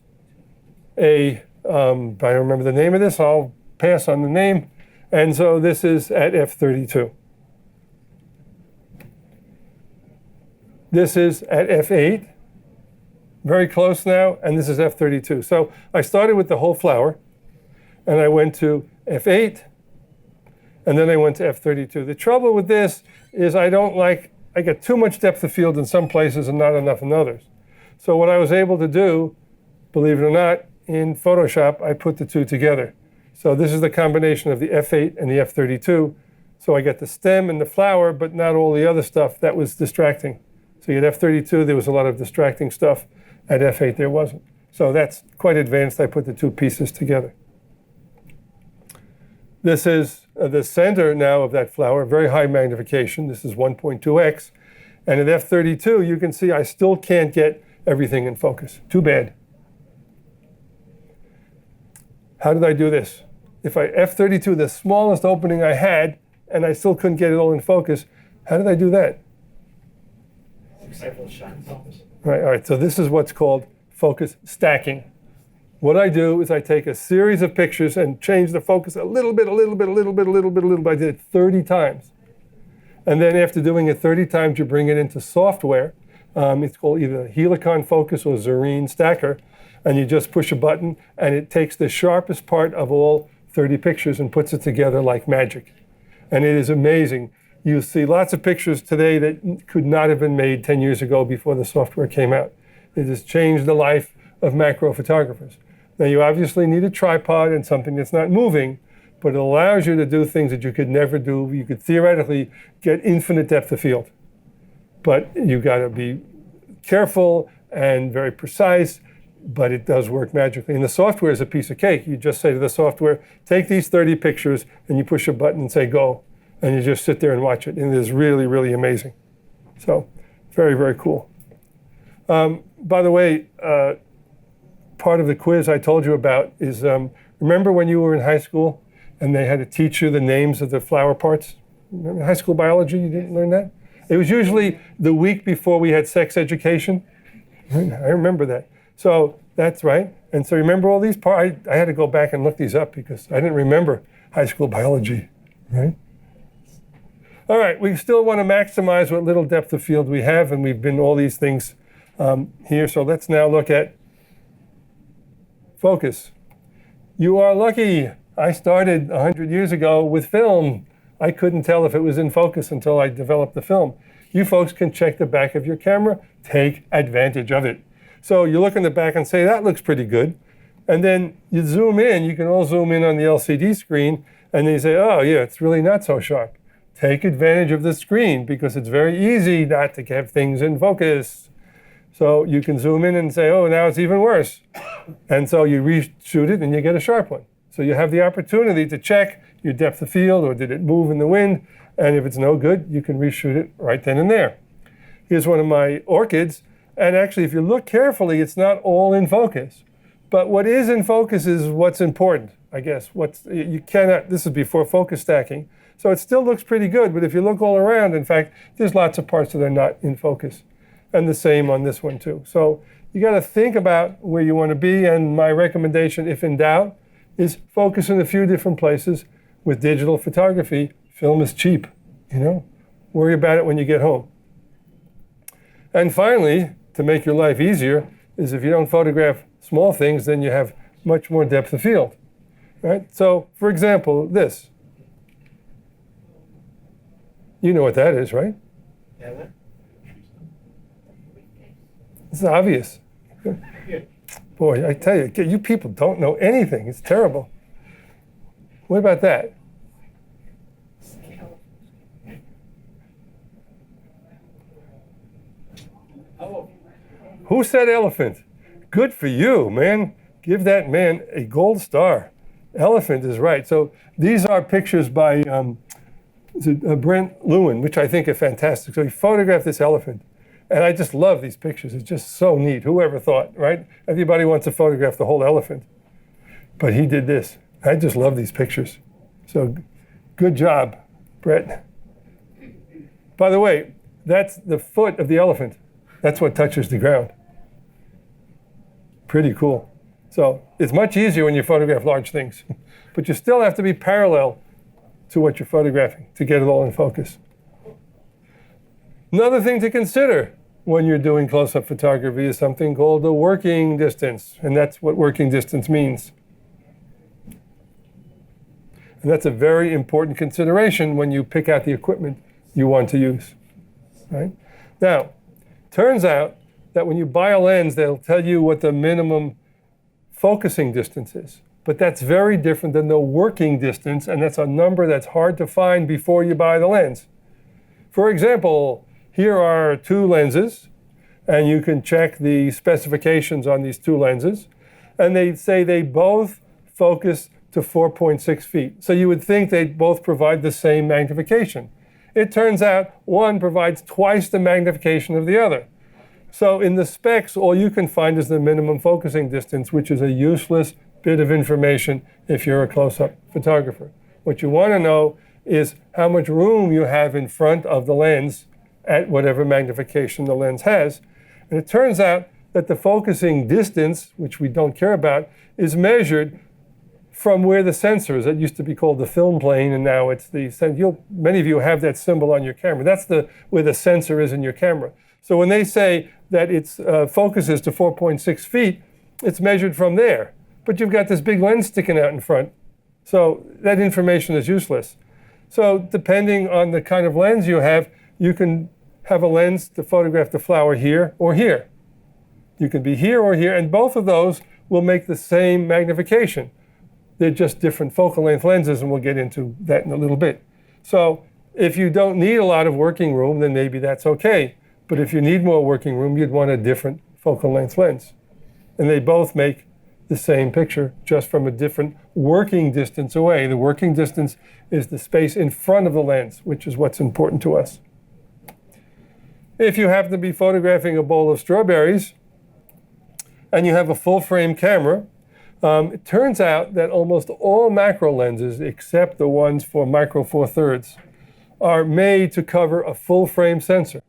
I don't remember the name of this. I'll pass on the name. And so this is at f32. This is at f8, very close now, and this is f32. So I started with the whole flower, and I went to f8, and then I went to f32. The trouble with this is I get too much depth of field in some places and not enough in others. So what I was able to do, believe it or not, in Photoshop, I put the two together. So this is the combination of the f8 and the f32. So I get the stem and the flower, but not all the other stuff that was distracting. So at f32, there was a lot of distracting stuff. At f8, there wasn't. So that's quite advanced. I put the two pieces together. This is the center now of that flower, very high magnification. This is 1.2x. And at f32, you can see I still can't get everything in focus. Too bad. How did I do this? If I f32, the smallest opening I had, and I still couldn't get it all in focus, how did I do that? Right, all right, so this is what's called focus stacking. What I do is I take a series of pictures and change the focus a little bit. I did it 30 times. And then after doing it 30 times, you bring it into software. It's called either Helicon Focus or Zarine Stacker. And you just push a button, and it takes the sharpest part of all 30 pictures and puts it together like magic. And it is amazing. You see lots of pictures today that could not have been made 10 years ago before the software came out. It has changed the life of macro photographers. Now, you obviously need a tripod and something that's not moving, but it allows you to do things that you could never do. You could theoretically get infinite depth of field. But you got to be careful and very precise, but it does work magically. And the software is a piece of cake. You just say to the software, take these 30 pictures, and you push a button and say, go. And you just sit there and watch it. And it is really, really amazing. So very, very cool. By the way, part of the quiz I told you about is, remember when you were in high school and they had to teach you the names of the flower parts? Remember high school biology, you didn't learn that? It was usually the week before we had sex education. I remember that. So that's right. And so remember all these parts? I had to go back and look these up because I didn't remember high school biology, right? All right, we still want to maximize what little depth of field we have, and we've been all these things here. So let's now look at focus. You are lucky. I started 100 years ago with film. I couldn't tell if it was in focus until I developed the film. You folks can check the back of your camera. Take advantage of it. So you look in the back and say, that looks pretty good. And then you zoom in. You can all zoom in on the LCD screen. And then you say, oh, yeah, it's really not so sharp. Take advantage of the screen because it's very easy not to have things in focus. So you can zoom in and say, oh, now it's even worse. And so you reshoot it and you get a sharp one. So you have the opportunity to check your depth of field, or did it move in the wind? And if it's no good, you can reshoot it right then and there. Here's one of my orchids. And actually, if you look carefully, it's not all in focus. But what is in focus is what's important, I guess. This is before focus stacking. So it still looks pretty good. But if you look all around, in fact, there's lots of parts that are not in focus. And the same on this one, too. So you got to think about where you want to be. And my recommendation, if in doubt, is focus in a few different places. With digital photography, film is cheap, Worry about it when you get home. And finally, to make your life easier, is if you don't photograph small things, then you have much more depth of field, right? So, for example, this. You know what that is, right? Yeah. It's obvious. Boy, I tell you, you people don't know anything. It's terrible. What about that? Who said elephant? Good for you, man. Give that man a gold star. Elephant is right. So these are pictures by Brent Lewin, which I think are fantastic. So he photographed this elephant. And I just love these pictures. It's just so neat. Whoever thought, right? Everybody wants to photograph the whole elephant. But he did this. I just love these pictures. So good job, Brett. By the way, that's the foot of the elephant. That's what touches the ground. Pretty cool. So it's much easier when you photograph large things. But you still have to be parallel to what you're photographing to get it all in focus. Another thing to consider when you're doing close-up photography is something called the working distance. And that's what working distance means. And that's a very important consideration when you pick out the equipment you want to use, right? Now, turns out that when you buy a lens, they'll tell you what the minimum focusing distance is. But that's very different than the working distance, and that's a number that's hard to find before you buy the lens. For example, here are two lenses, and you can check the specifications on these two lenses, and they say they both focus to 4.6 feet. So you would think they both provide the same magnification. It turns out one provides twice the magnification of the other. So in the specs, all you can find is the minimum focusing distance, which is a useless bit of information if you're a close-up photographer. What you want to know is how much room you have in front of the lens at whatever magnification the lens has. And it turns out that the focusing distance, which we don't care about, is measured from where the sensor is. It used to be called the film plane, and now it's the sensor. Many of you have that symbol on your camera. That's where the sensor is in your camera. So when they say that its focus is to 4.6 feet, it's measured from there. But you've got this big lens sticking out in front. So that information is useless. So depending on the kind of lens you have, you can have a lens to photograph the flower here or here. You can be here or here, and both of those will make the same magnification. They're just different focal length lenses, and we'll get into that in a little bit. So if you don't need a lot of working room, then maybe that's okay. But if you need more working room, you'd want a different focal length lens. And they both make the same picture, just from a different working distance away. The working distance is the space in front of the lens, which is what's important to us. If you happen to be photographing a bowl of strawberries and you have a full frame camera, it turns out that almost all macro lenses, except the ones for micro four thirds, are made to cover a full frame sensor.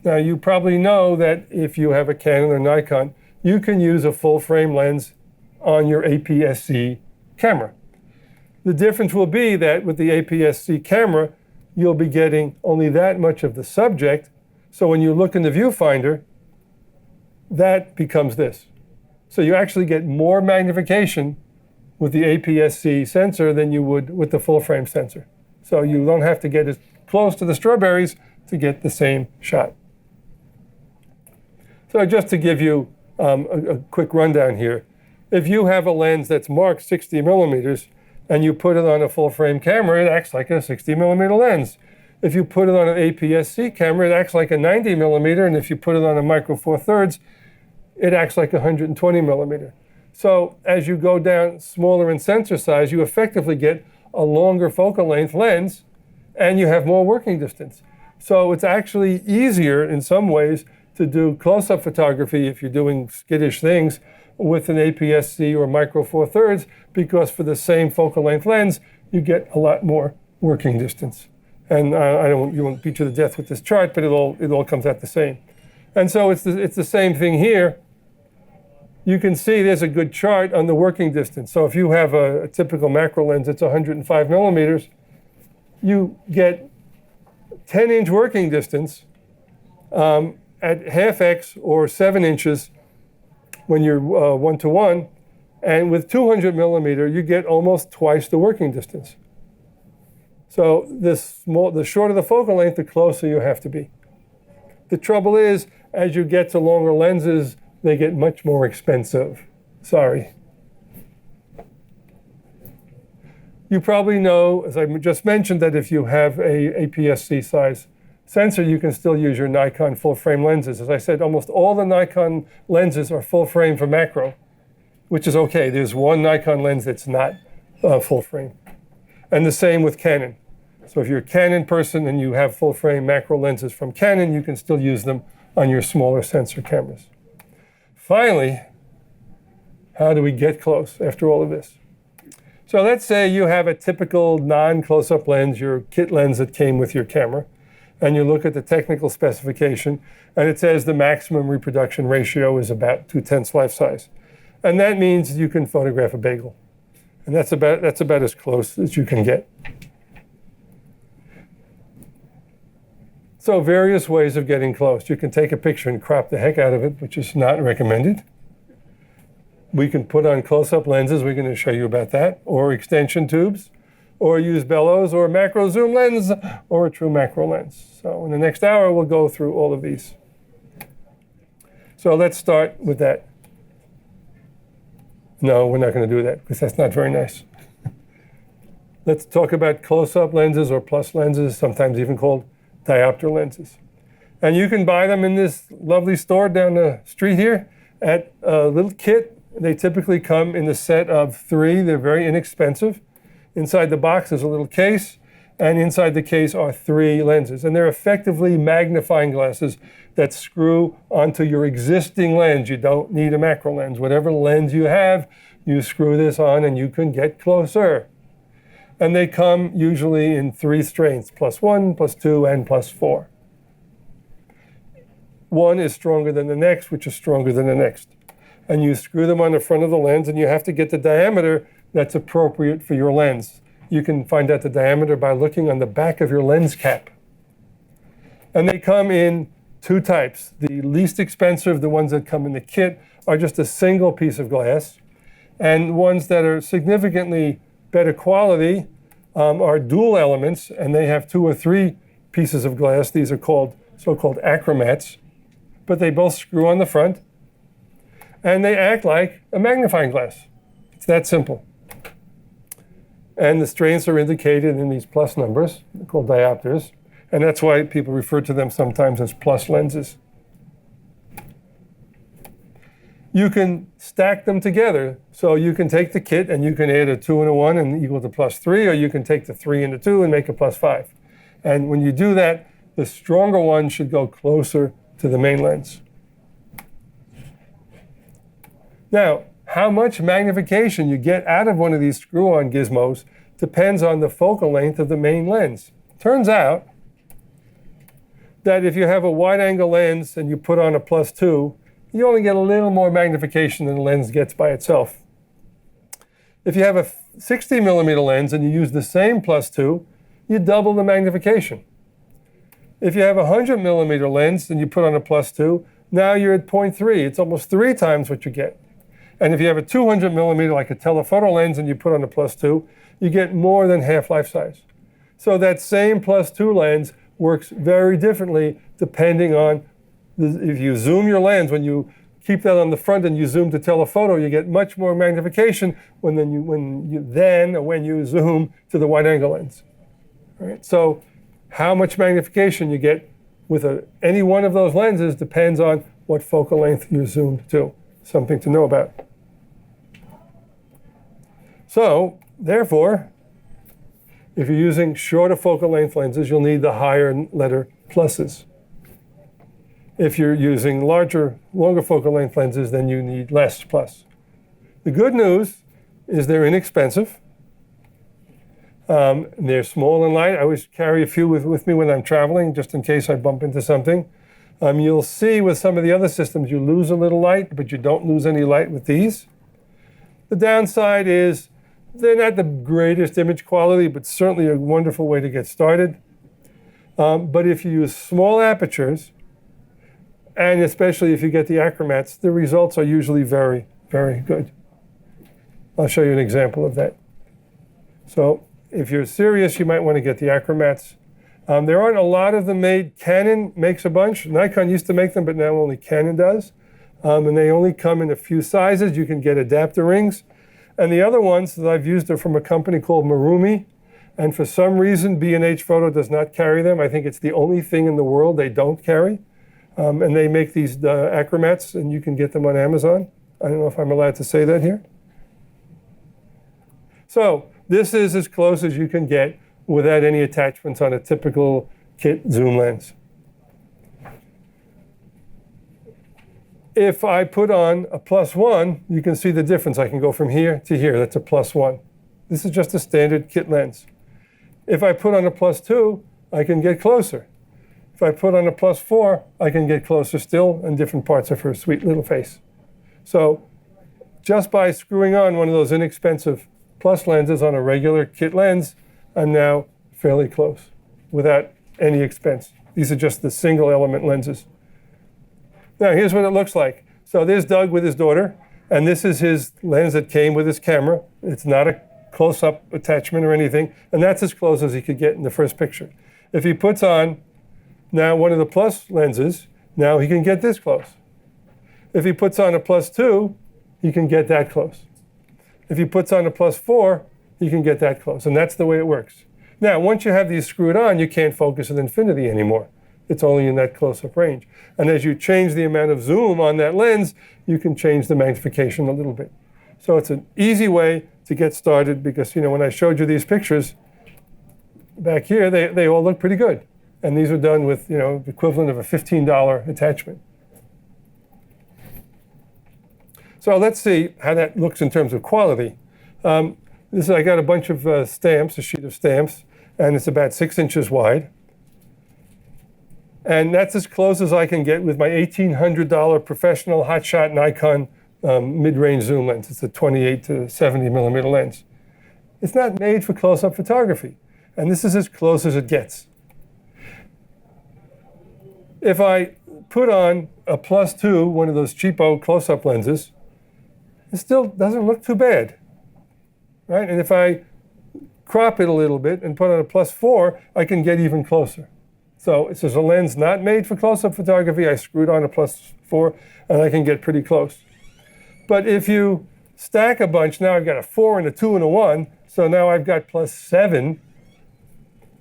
Now, you probably know that if you have a Canon or Nikon, you can use a full frame lens on your APS-C camera. The difference will be that with the APS-C camera, you'll be getting only that much of the subject. So when you look in the viewfinder, that becomes this. So you actually get more magnification with the APS-C sensor than you would with the full frame sensor. So you don't have to get as close to the strawberries to get the same shot. So just to give you a quick rundown here, if you have a lens that's marked 60 millimeters and you put it on a full frame camera, it acts like a 60 millimeter lens. If you put it on an APS-C camera, it acts like a 90 millimeter, and if you put it on a micro four thirds, it acts like 120 millimeter. So as you go down smaller in sensor size, you effectively get a longer focal length lens, and you have more working distance. So it's actually easier in some ways to do close-up photography if you're doing skittish things with an APS-C or micro four thirds, because for the same focal length lens, you get a lot more working distance. And you won't beat you to death with this chart, but it all comes out the same. And so it's the same thing here. You can see there's a good chart on the working distance. So if you have a typical macro lens that's 105 millimeters, you get 10-inch working distance at half X or 7 inches when you're 1:1. And with 200 millimeter, you get almost twice the working distance. So the shorter the focal length, the closer you have to be. The trouble is, as you get to longer lenses, they get much more expensive. Sorry. You probably know, as I just mentioned, that if you have a APS-C size sensor, you can still use your Nikon full frame lenses. As I said, almost all the Nikon lenses are full frame for macro, which is okay. There's one Nikon lens that's not full frame. And the same with Canon. So if you're a Canon person and you have full frame macro lenses from Canon, you can still use them on your smaller sensor cameras. Finally, how do we get close after all of this? So let's say you have a typical non-close-up lens, your kit lens that came with your camera, and you look at the technical specification, and it says the maximum reproduction ratio is about 2/10 life size. And that means you can photograph a bagel. And that's about as close as you can get. So various ways of getting close. You can take a picture and crop the heck out of it, which is not recommended. We can put on close-up lenses. We're going to show you about that. Or extension tubes. Or use bellows, or a macro zoom lens, or a true macro lens. So in the next hour, we'll go through all of these. So let's start with that. No, we're not going to do that, because that's not very nice. Let's talk about close-up lenses or plus lenses, sometimes even called diopter lenses. And you can buy them in this lovely store down the street here at a little kit. They typically come in the set of 3. They're very inexpensive. Inside the box is a little case, and inside the case are 3 lenses. And they're effectively magnifying glasses that screw onto your existing lens. You don't need a macro lens. Whatever lens you have, you screw this on and you can get closer. And they come usually in 3 strengths, +1, +2, and +4. One is stronger than the next, which is stronger than the next. And you screw them on the front of the lens, and you have to get the diameter that's appropriate for your lens. You can find out the diameter by looking on the back of your lens cap. And they come in 2 types. The least expensive, the ones that come in the kit, are just a single piece of glass. And ones that are significantly better quality are dual elements, and they have 2 or 3 pieces of glass. These are called so-called achromats, but they both screw on the front, and they act like a magnifying glass. It's that simple. And the strengths are indicated in these plus numbers, called diopters, and that's why people refer to them sometimes as plus lenses. You can stack them together. So you can take the kit and you can add a 2 and a 1 and equal to +3, or you can take the 3 and the 2 and make a +5. And when you do that, the stronger one should go closer to the main lens. Now, how much magnification you get out of one of these screw-on gizmos depends on the focal length of the main lens. Turns out that if you have a wide-angle lens and you put on a +2, you only get a little more magnification than the lens gets by itself. If you have a 60 millimeter lens and you use the same +2, you double the magnification. If you have a 100 millimeter lens and you put on a +2, now you're at 0.3. It's almost 3 times what you get. And if you have a 200 millimeter, like a telephoto lens, and you put on a +2, you get more than half life size. So that same +2 lens works very differently depending on, if you zoom your lens, when you keep that on the front and you zoom to telephoto, you get much more magnification when you zoom to the wide angle lens. All right? So how much magnification you get with any one of those lenses depends on what focal length you're zoomed to. Something to know about. So, therefore, if you're using shorter focal length lenses, you'll need the higher letter pluses. If you're using longer focal length lenses, then you need less plus. The good news is they're inexpensive. They're small and light. I always carry a few with me when I'm traveling, just in case I bump into something. You'll see with some of the other systems, you lose a little light, but you don't lose any light with these. The downside is they're not the greatest image quality, but certainly a wonderful way to get started. But if you use small apertures, and especially if you get the achromats, the results are usually very, very good. I'll show you an example of that. So if you're serious, you might want to get the achromats. There aren't a lot of them made. Canon makes a bunch. Nikon used to make them, but now only Canon does. And they only come in a few sizes. You can get adapter rings. And the other ones that I've used are from a company called Marumi. And for some reason, B&H Photo does not carry them. I think it's the only thing in the world they don't carry. And they make these achromats, and you can get them on Amazon. I don't know if I'm allowed to say that here. So this is as close as you can get without any attachments on a typical kit zoom lens. If I put on a +1, you can see the difference. I can go from here to here. That's a +1. This is just a standard kit lens. If I put on a +2, I can get closer. If I put on a +4, I can get closer still in different parts of her sweet little face. So just by screwing on one of those inexpensive plus lenses on a regular kit lens, I'm now fairly close without any expense. These are just the single element lenses. Now here's what it looks like. So there's Doug with his daughter, and this is his lens that came with his camera. It's not a close-up attachment or anything, and that's as close as he could get in the first picture. If he puts on now one of the plus lenses, now he can get this close. If he puts on a +2, he can get that close. If he puts on a +4, he can get that close, and that's the way it works. Now, once you have these screwed on, you can't focus at infinity anymore. It's only in that close-up range. And as you change the amount of zoom on that lens, you can change the magnification a little bit. So it's an easy way to get started because, when I showed you these pictures back here, they all look pretty good. And these are done with, the equivalent of a $15 attachment. So let's see how that looks in terms of quality. I got a bunch of stamps, a sheet of stamps, and it's about 6 inches wide. And that's as close as I can get with my $1,800 professional hotshot Nikon mid-range zoom lens. It's a 28 to 70 millimeter lens. It's not made for close-up photography, and this is as close as it gets. If I put on a +2, one of those cheapo close-up lenses, it still doesn't look too bad, right? And if I crop it a little bit and put on a +4, I can get even closer. So it's just a lens not made for close-up photography. I screwed on a +4, and I can get pretty close. But if you stack a bunch, now I've got a 4 and a 2 and a 1, so now I've got +7,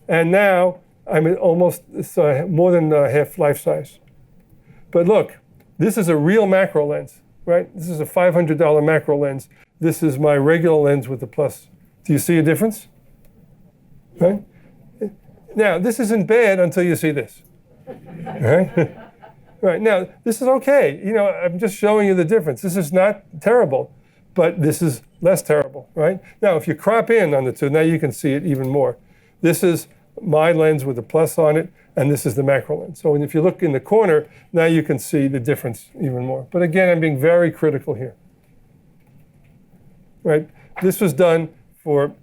and now I'm at almost more than half life size. But look, this is a real macro lens, right? This is a $500 macro lens. This is my regular lens with the plus. Do you see a difference? Right? Now, this isn't bad until you see this. Right? Right. Now, this is okay. You know, I'm just showing you the difference. This is not terrible, but this is less terrible, right? Now, if you crop in on the two, now you can see it even more. This is my lens with a plus on it, and this is the macro lens. So if you look in the corner, now you can see the difference even more. But again, I'm being very critical here. Right? This was done for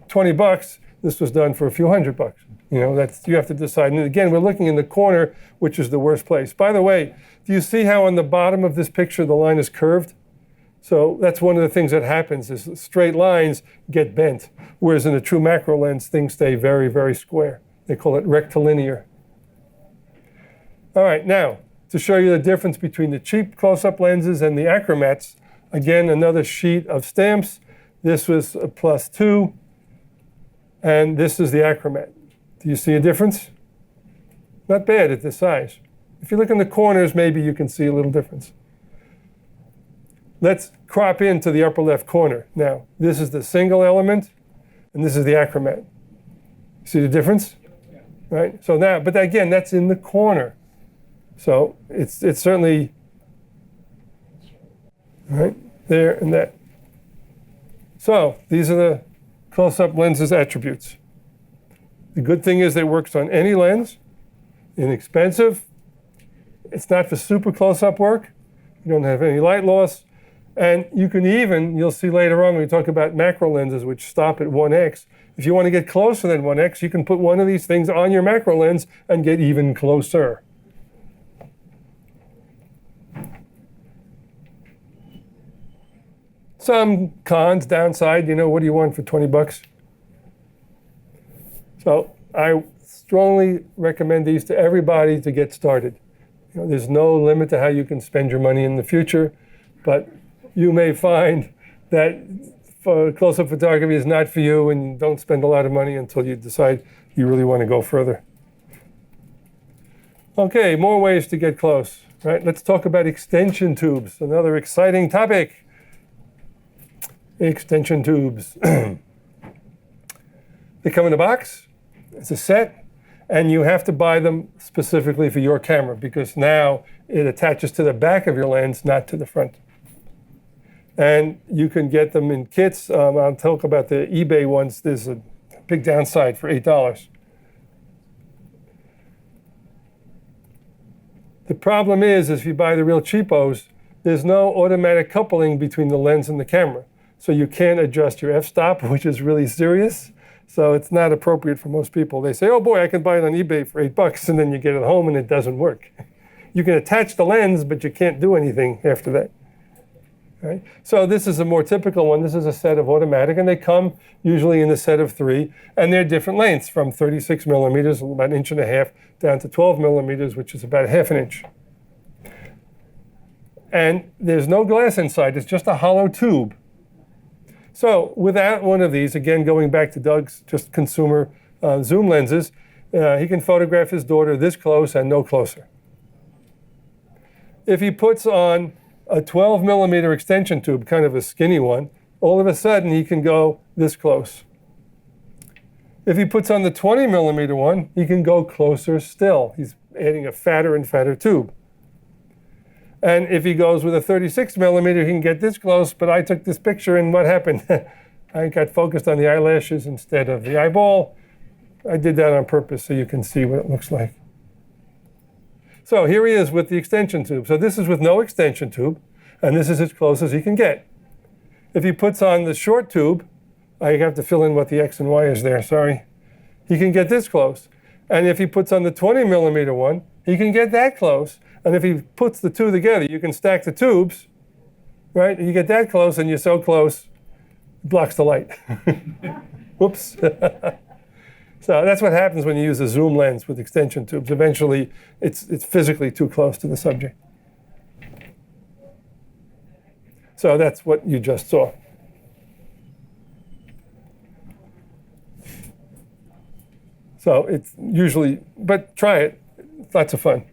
$20. This was done for a few $100. You know, you have to decide. And again, we're looking in the corner, which is the worst place. By the way, do you see how on the bottom of this picture the line is curved? So that's one of the things that happens is straight lines get bent, whereas in a true macro lens, things stay very, very square. They call it rectilinear. All right, now, to show you the difference between the cheap close-up lenses and the achromats, again, another sheet of stamps. This was a +2, and this is the achromat. Do you see a difference? Not bad at this size. If you look in the corners, maybe you can see a little difference. Let's crop into the upper left corner. Now, this is the single element, and this is the achromat. See the difference? Yeah. Right? So now, but again, that's in the corner. So it's certainly right there and that. So these are the close-up lenses attributes. The good thing is they works on any lens, inexpensive. It's not for super close-up work. You don't have any light loss. And you can even, you'll see later on when we talk about macro lenses, which stop at 1x. If you want to get closer than 1x, you can put one of these things on your macro lens and get even closer. Some cons, downside, you know, what do you want for $20? So I strongly recommend these to everybody to get started. You know, there's no limit to how you can spend your money in the future, but you may find that close-up photography is not for you, and don't spend a lot of money until you decide you really want to go further. Okay, more ways to get close. Right? Let's talk about extension tubes, another exciting topic. Extension tubes. They come in a box. It's a set, and you have to buy them specifically for your camera because now it attaches to the back of your lens, not to the front. And you can get them in kits. I'll talk about the eBay ones. There's a big downside for $8. The problem is if you buy the real cheapos, there's no automatic coupling between the lens and the camera. So you can't adjust your f-stop, which is really serious. So it's not appropriate for most people. They say, oh boy, I can buy it on eBay for $8, and then you get it home and it doesn't work. You can attach the lens, but you can't do anything after that. Right? So this is a more typical one. This is a set of automatic, and they come usually in a set of 3, and they're different lengths from 36 millimeters, about 1.5 inches, down to 12 millimeters, which is about 1/2 inch. And there's no glass inside. It's just a hollow tube. So without one of these, again, going back to Doug's just consumer zoom lenses, he can photograph his daughter this close and no closer. If he puts on a 12 millimeter extension tube, kind of a skinny one, all of a sudden he can go this close. If he puts on the 20 millimeter one, he can go closer still. He's adding a fatter and fatter tube. And if he goes with a 36 millimeter, he can get this close, but I took this picture and what happened? I got focused on the eyelashes instead of the eyeball. I did that on purpose so you can see what it looks like. So here he is with the extension tube. So this is with no extension tube, and this is as close as he can get. If he puts on the short tube, I have to fill in what the X and Y is there, sorry. He can get this close. And if he puts on the 20 millimeter one, he can get that close. And if he puts the two together, you can stack the tubes, right? You get that close and you're so close, it blocks the light. Whoops. So that's what happens when you use a zoom lens with extension tubes. Eventually, it's physically too close to the subject. So that's what you just saw. So it's usually, but try it. It's lots of fun.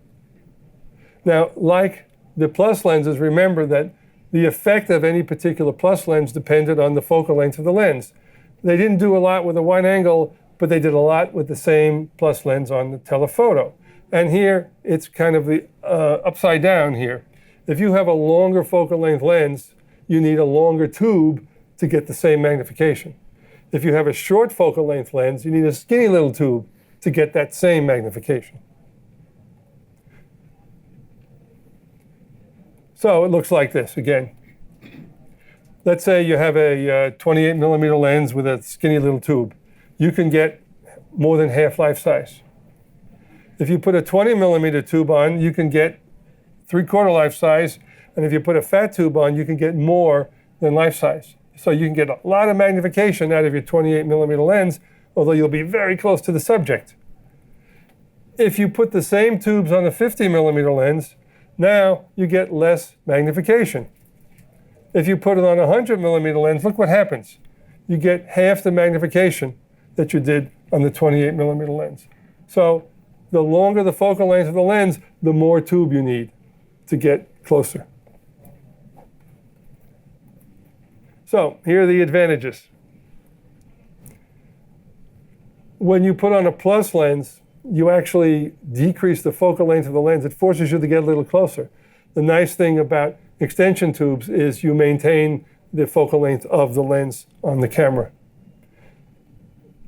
Now, like the plus lenses, remember that the effect of any particular plus lens depended on the focal length of the lens. They didn't do a lot with a wide angle but they did a lot with the same plus lens on the telephoto. And here, it's kind of the upside down here. If you have a longer focal length lens, you need a longer tube to get the same magnification. If you have a short focal length lens, you need a skinny little tube to get that same magnification. So it looks like this again. Let's say you have a 28 millimeter lens with a skinny little tube. You can get more than half life size. If you put a 20 millimeter tube on, you can get 3/4 life size. And if you put a fat tube on, you can get more than life size. So you can get a lot of magnification out of your 28 millimeter lens, although you'll be very close to the subject. If you put the same tubes on a 50 millimeter lens, now you get less magnification. If you put it on a 100 millimeter lens, look what happens. You get half the magnification that you did on the 28 millimeter lens. So the longer the focal length of the lens, the more tube you need to get closer. So here are the advantages. When you put on a plus lens, you actually decrease the focal length of the lens. It forces you to get a little closer. The nice thing about extension tubes is you maintain the focal length of the lens on the camera.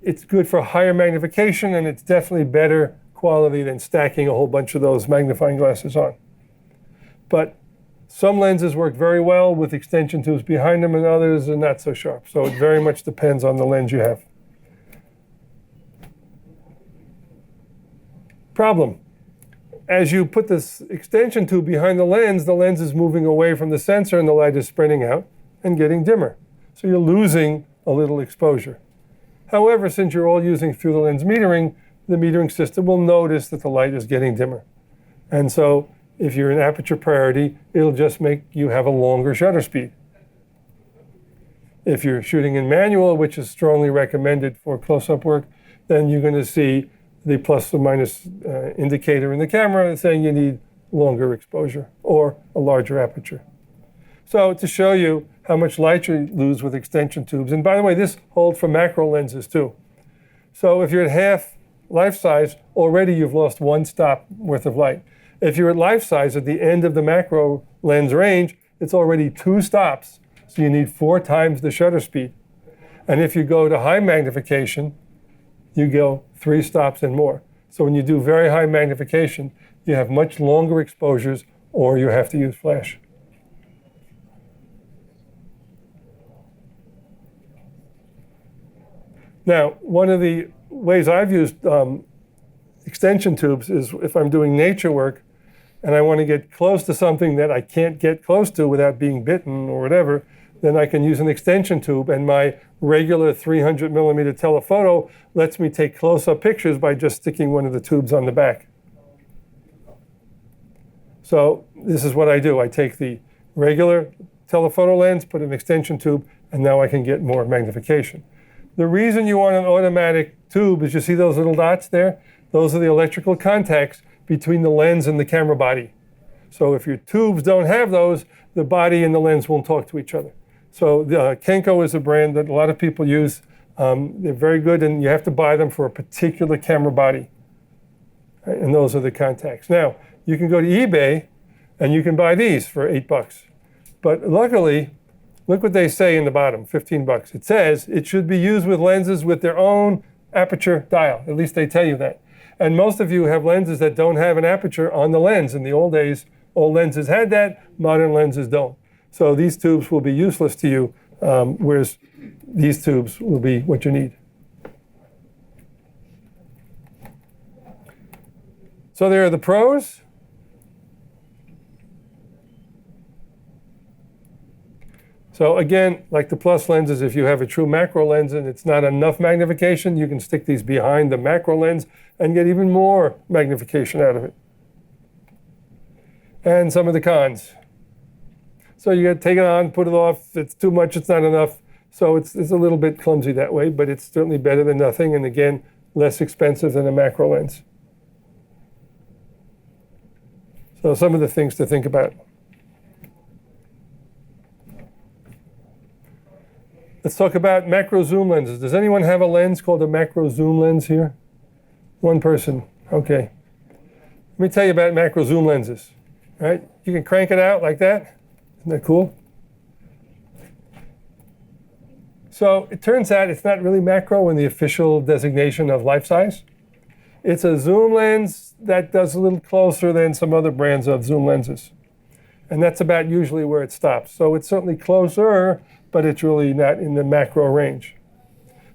It's good for higher magnification, and it's definitely better quality than stacking a whole bunch of those magnifying glasses on. But some lenses work very well with extension tubes behind them, and others are not so sharp. So it very much depends on the lens you have. Problem. As you put this extension tube behind the lens is moving away from the sensor and the light is spreading out and getting dimmer. So you're losing a little exposure. However, since you're all using through the lens metering, the metering system will notice that the light is getting dimmer. And so if you're in aperture priority, it'll just make you have a longer shutter speed. If you're shooting in manual, which is strongly recommended for close-up work, then you're going to see the plus or minus indicator in the camera saying you need longer exposure or a larger aperture. So to show you how much light you lose with extension tubes, and by the way, this holds for macro lenses too. So if you're at half life size, already you've lost one stop worth of light. If you're at life size at the end of the macro lens range, it's already 2 stops, so you need 4 times the shutter speed. And if you go to high magnification, you go 3 stops and more. So when you do very high magnification, you have much longer exposures, or you have to use flash. Now, one of the ways I've used extension tubes is if I'm doing nature work and I want to get close to something that I can't get close to without being bitten or whatever, then I can use an extension tube, and my regular 300 millimeter telephoto lets me take close-up pictures by just sticking one of the tubes on the back. So this is what I do. I take the regular telephoto lens, put an extension tube, and now I can get more magnification. The reason you want an automatic tube is you see those little dots there? Those are the electrical contacts between the lens and the camera body. So if your tubes don't have those, the body and the lens won't talk to each other. So Kenko is a brand that a lot of people use. They're very good, and you have to buy them for a particular camera body. Right? And those are the contacts. Now, you can go to eBay, and you can buy these for $8. But luckily, look what they say in the bottom, $15. It says it should be used with lenses with their own aperture dial. At least they tell you that. And most of you have lenses that don't have an aperture on the lens. In the old days, old lenses had that, modern lenses don't. So these tubes will be useless to you, whereas these tubes will be what you need. So there are the pros. So again, like the plus lenses, if you have a true macro lens and it's not enough magnification, you can stick these behind the macro lens and get even more magnification out of it. And some of the cons. So you got to take it on, put it off. It's too much, it's not enough. So it's a little bit clumsy that way, but it's certainly better than nothing. And again, less expensive than a macro lens. So some of the things to think about. Let's talk about macro zoom lenses. Does anyone have a lens called a macro zoom lens here? One person. Okay. Let me tell you about macro zoom lenses. All right? You can crank it out like that. Isn't that cool? So it turns out it's not really macro in the official designation of life size. It's a zoom lens that does a little closer than some other brands of zoom lenses. And that's about usually where it stops. So it's certainly closer, but it's really not in the macro range.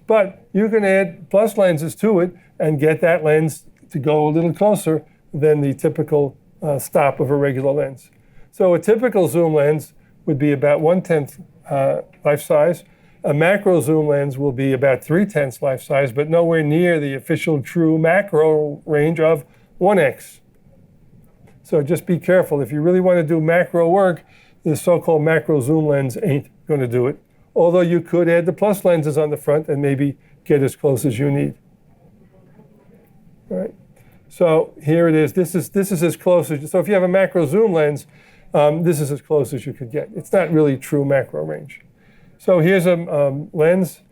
But you can add plus lenses to it and get that lens to go a little closer than the typical stop of a regular lens. So a typical zoom lens would be about 1/10 life size. A macro zoom lens will be about 3/10 life size, but nowhere near the official true macro range of 1x. So just be careful. If you really want to do macro work, the so-called macro zoom lens ain't going to do it. Although you could add the plus lenses on the front and maybe get as close as you need. All right. So here it is. This is as close as. So if you have a macro zoom lens, this is as close as you could get. It's not really true macro range. So here's a lens,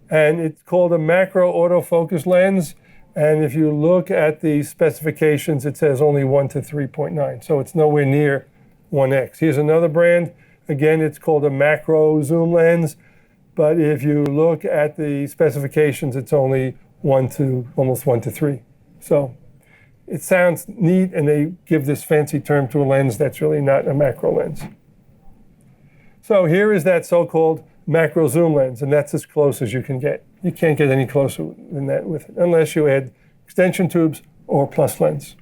and it's called a macro autofocus lens. And if you look at the specifications, it says only 1 to 3.9. So it's nowhere near 1x. Here's another brand. Again, it's called a macro zoom lens. But if you look at the specifications, it's only almost 1 to 3. So it sounds neat, and they give this fancy term to a lens that's really not a macro lens. So here is that so-called macro zoom lens, and that's as close as you can get. You can't get any closer than that with it, unless you add extension tubes or plus lens.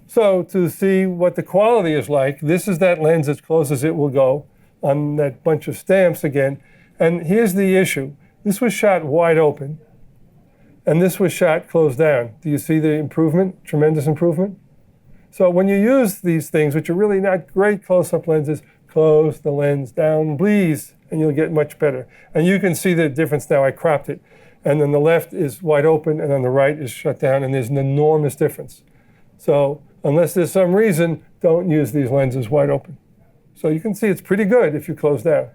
So to see what the quality is like, this is that lens as close as it will go on that bunch of stamps again. And here's the issue. This was shot wide open, and this was shot closed down. Do you see the improvement, tremendous improvement? So when you use these things, which are really not great close-up lenses, close the lens down, please, and you'll get much better. And you can see the difference now. I cropped it. And then the left is wide open, and on the right is shut down, and there's an enormous difference. So unless there's some reason, don't use these lenses wide open. So you can see it's pretty good if you close down.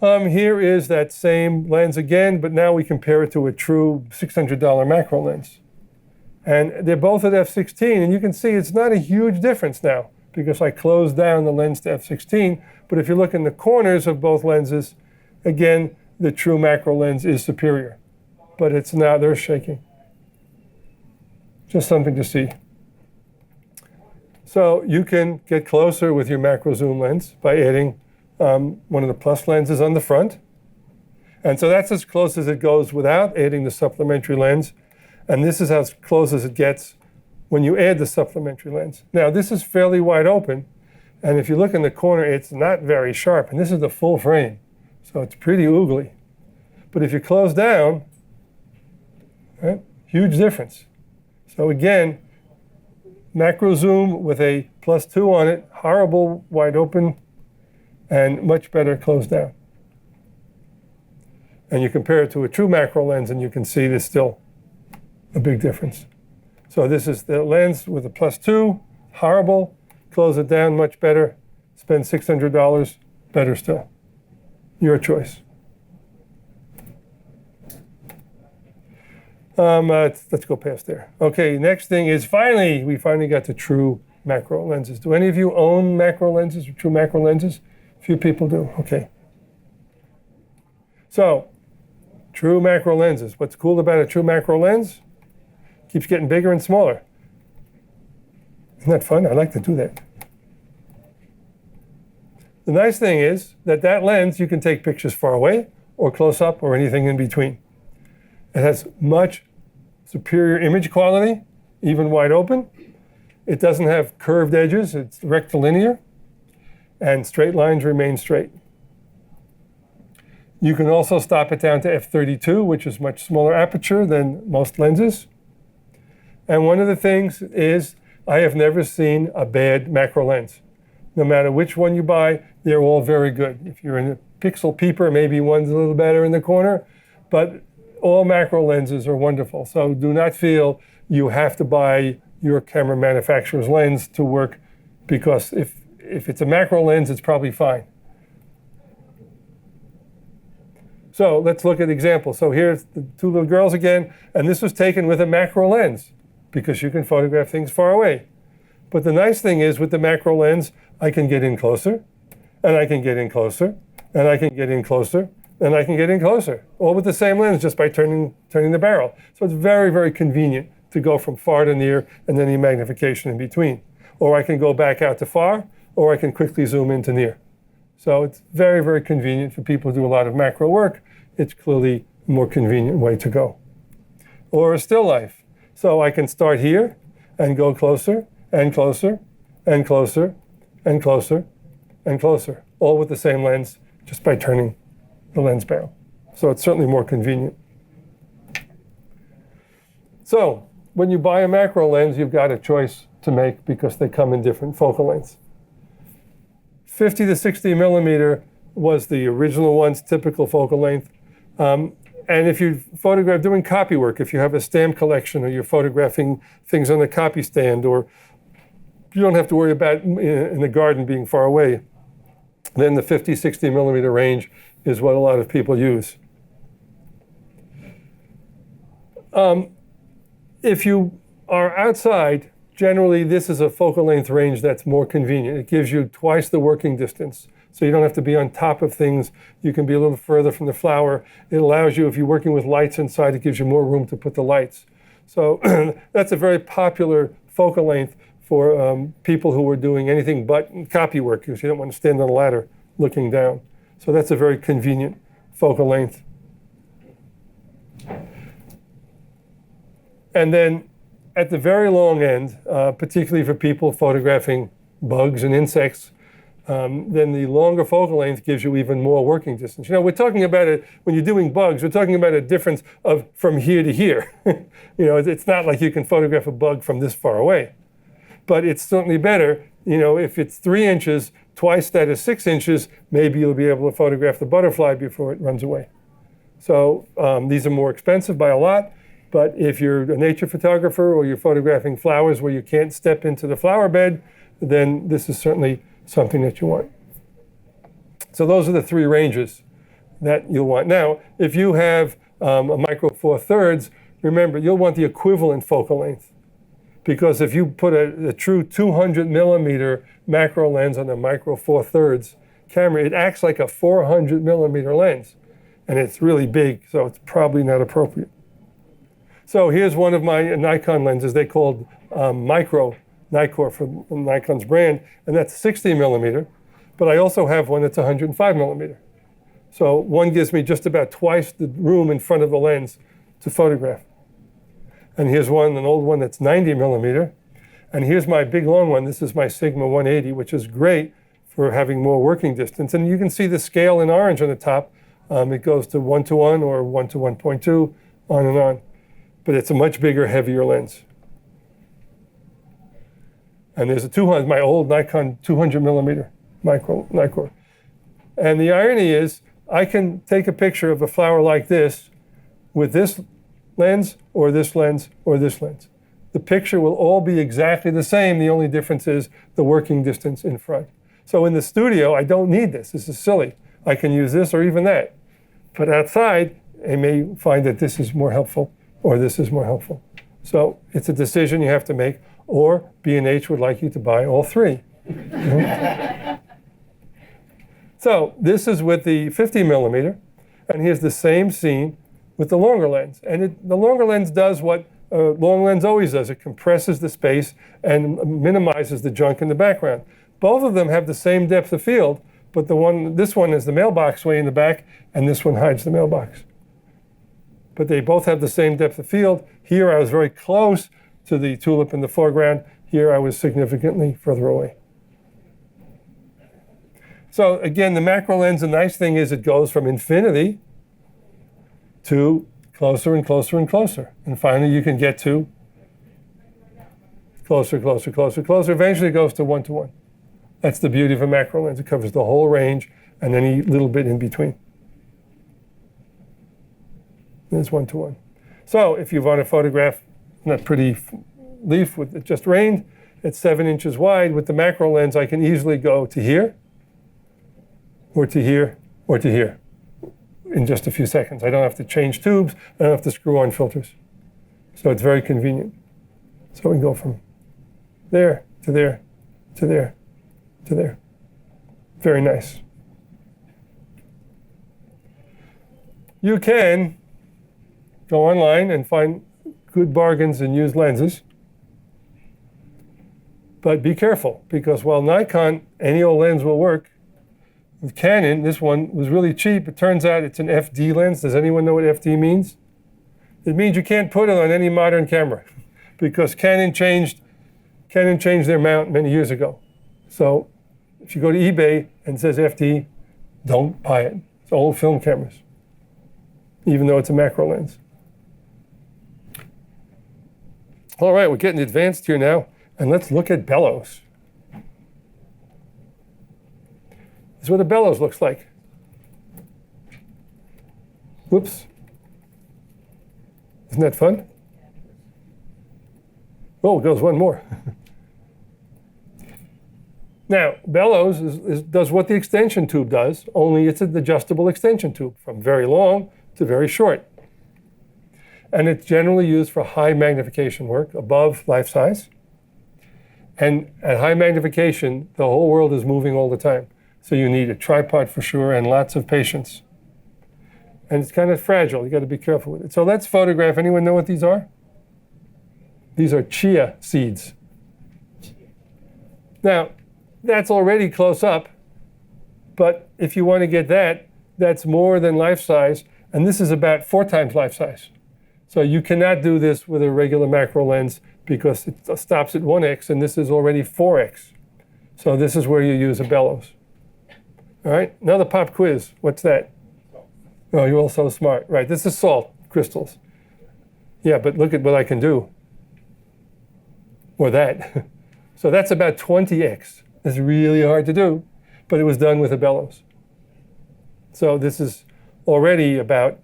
Here is that same lens again, but now we compare it to a true $600 macro lens. And they're both at f/16, and you can see it's not a huge difference now because I closed down the lens to f/16. But if you look in the corners of both lenses, again, the true macro lens is superior. But it's not earth-shaking. Just something to see. So you can get closer with your macro zoom lens by adding one of the plus lenses on the front. And so that's as close as it goes without adding the supplementary lens. And this is as close as it gets when you add the supplementary lens. Now, this is fairly wide open. And if you look in the corner, it's not very sharp. And this is the full frame. So it's pretty oogly. But if you close down, right, huge difference. So again, macro zoom with a +2 on it, horrible wide open, and much better closed down. And you compare it to a true macro lens, and you can see there's still a big difference. So this is the lens with a +2, horrible, close it down, much better, spend $600, better still. Your choice. Let's go past there. Okay, next thing is we finally got to true macro lenses. Do any of you own macro lenses or true macro lenses? A few people do. Okay. So, true macro lenses. What's cool about a true macro lens? Keeps getting bigger and smaller. Isn't that fun? I like to do that. The nice thing is that lens, you can take pictures far away or close up or anything in between. It has much superior image quality, even wide open. It doesn't have curved edges. It's rectilinear, and straight lines remain straight. You can also stop it down to f/32, which is much smaller aperture than most lenses. And one of the things is I have never seen a bad macro lens. No matter which one you buy, they're all very good. If you're in a pixel peeper, maybe one's a little better in the corner, but all macro lenses are wonderful. So do not feel you have to buy your camera manufacturer's lens to work, because if it's a macro lens, it's probably fine. So let's look at examples. So here's the two little girls again, and this was taken with a macro lens because you can photograph things far away. But the nice thing is with the macro lens, I can get in closer, and I can get in closer, and I can get in closer, and I can get in closer, all with the same lens just by turning the barrel. So it's very, very convenient to go from far to near and then the magnification in between. Or I can go back out to far, or I can quickly zoom into near. So it's very, very convenient for people who do a lot of macro work. It's clearly a more convenient way to go. Or a still life. So I can start here and go closer and closer and closer and closer and closer, all with the same lens just by turning the lens barrel. So it's certainly more convenient. So when you buy a macro lens, you've got a choice to make because they come in different focal lengths. 50 to 60 millimeter was the original one's typical focal length. And if you photograph doing copy work, if you have a stamp collection or you're photographing things on the copy stand, or you don't have to worry about in the garden being far away, then the 50, 60 millimeter range is what a lot of people use. If you are outside, generally this is a focal length range that's more convenient. It gives you twice the working distance. So you don't have to be on top of things. You can be a little further from the flower. It allows you, if you're working with lights inside, it gives you more room to put the lights. So that's a very popular focal length for people who are doing anything but copy work, because you don't want to stand on a ladder looking down. So that's a very convenient focal length. And then at the very long end, particularly for people photographing bugs and insects, then the longer focal length gives you even more working distance. You know, we're talking about it, when you're doing bugs, we're talking about a difference of from here to here. You know, it's not like you can photograph a bug from this far away. But it's certainly better, you know, if it's 3 inches, twice that is 6 inches, maybe you'll be able to photograph the butterfly before it runs away. So these are more expensive by a lot. But if you're a nature photographer or you're photographing flowers where you can't step into the flower bed, then this is certainly something that you want. So those are the 3 ranges that you'll want. Now, if you have a micro 4/3, remember, you'll want the equivalent focal length. Because if you put a true 200 millimeter macro lens on a micro 4/3 camera, it acts like a 400 millimeter lens. And it's really big, so it's probably not appropriate. So here's one of my Nikon lenses. They called Micro Nikkor from Nikon's brand, and that's 60 millimeter. But I also have one that's 105 millimeter. So one gives me just about twice the room in front of the lens to photograph. And here's one, an old one that's 90 millimeter. And here's my big long one. This is my Sigma 180, which is great for having more working distance. And you can see the scale in orange on the top. It goes to 1:1 or 1:1.2, on and on. But it's a much bigger, heavier lens. And there's a 200, my old Nikon 200 millimeter micro Nikkor. And the irony is, I can take a picture of a flower like this with this lens, or this lens, or this lens. The picture will all be exactly the same. The only difference is the working distance in front. So in the studio, I don't need this. This is silly. I can use this or even that. But outside, I may find that this is more helpful or this is more helpful. So it's a decision you have to make, or B&H would like you to buy all 3. So this is with the 50 millimeter, and here's the same scene with the longer lens. And the longer lens does what a long lens always does. It compresses the space and minimizes the junk in the background. Both of them have the same depth of field, but this one is the mailbox way in the back, and this one hides the mailbox. But they both have the same depth of field. Here I was very close to the tulip in the foreground. Here I was significantly further away. So again, the macro lens, the nice thing is it goes from infinity to closer and closer and closer. And finally you can get to closer, closer, closer, closer. Eventually it goes to 1:1. That's the beauty of a macro lens. It covers the whole range and any little bit in between. It's 1:1. So if you want to photograph that pretty leaf with it just rained, it's 7 inches wide. With the macro lens, I can easily go to here, or to here, or to here. in just a few seconds. I don't have to change tubes. I don't have to screw on filters. So it's very convenient. So we go from there to there to there to there. Very nice. You can go online and find good bargains and used lenses. But be careful, because while Nikon, any old lens will work, with Canon, this one was really cheap. It turns out it's an FD lens. Does anyone know what FD means? It means you can't put it on any modern camera, because Canon changed their mount many years ago. So if you go to eBay and it says FD, don't buy it. It's old film cameras, even though it's a macro lens. All right, we're getting advanced here now, and let's look at bellows. This is what a bellows looks like. Whoops. Isn't that fun? Oh, goes one more. Now, bellows does what the extension tube does, only it's an adjustable extension tube from very long to very short. And it's generally used for high magnification work, above life size. And at high magnification, the whole world is moving all the time. So you need a tripod for sure and lots of patience. And it's kind of fragile. You got to be careful with it. So let's photograph. Anyone know what these are? These are chia seeds. Now, that's already close up. But if you want to get that, that's more than life size. And this is about 4 times life size. So you cannot do this with a regular macro lens because it stops at 1x, and this is already 4x. So this is where you use a bellows. All right, another pop quiz. What's that? Oh, you're all so smart. Right, this is salt crystals. Yeah, but look at what I can do. Or that. So that's about 20x. It's really hard to do, but it was done with a bellows. So this is already about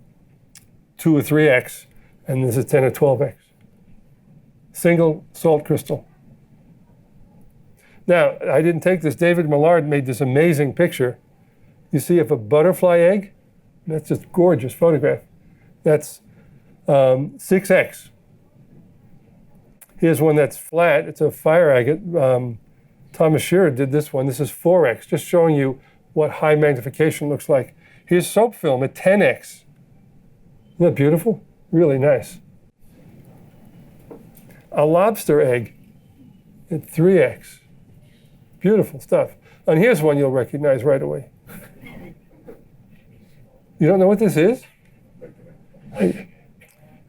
2 or 3x, and this is 10 or 12x. Single salt crystal. Now, I didn't take this. David Millard made this amazing picture. You see if a butterfly egg, that's just gorgeous photograph. That's 6x. Here's one that's flat. It's a fire agate. Thomas Shearer did this one. This is 4x, just showing you what high magnification looks like. Here's soap film at 10x. Isn't that beautiful? Really nice. A lobster egg at 3x. Beautiful stuff. And here's one you'll recognize right away. You don't know what this is? I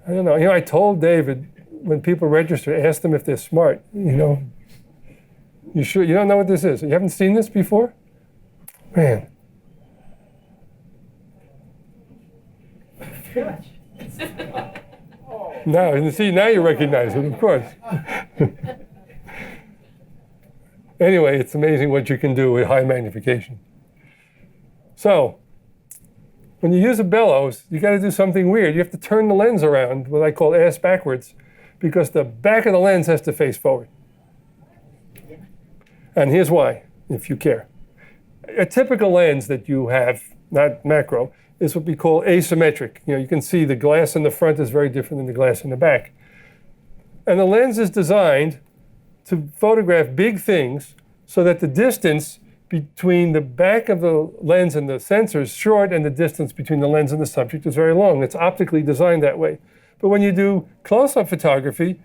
don't know. You know, I told David, when people register, ask them if they're smart. You know, you sure you don't know what this is? You haven't seen this before? Man. Now you recognize it, of course. Anyway, it's amazing what you can do with high magnification. So, when you use a bellows, you got to do something weird. You have to turn the lens around, what I call ass backwards, because the back of the lens has to face forward. And here's why, if you care. A typical lens that you have, not macro, is what we call asymmetric. You know, you can see the glass in the front is very different than the glass in the back. And the lens is designed to photograph big things so that the distance between the back of the lens and the sensor is short, and the distance between the lens and the subject is very long. It's optically designed that way. But when you do close-up photography,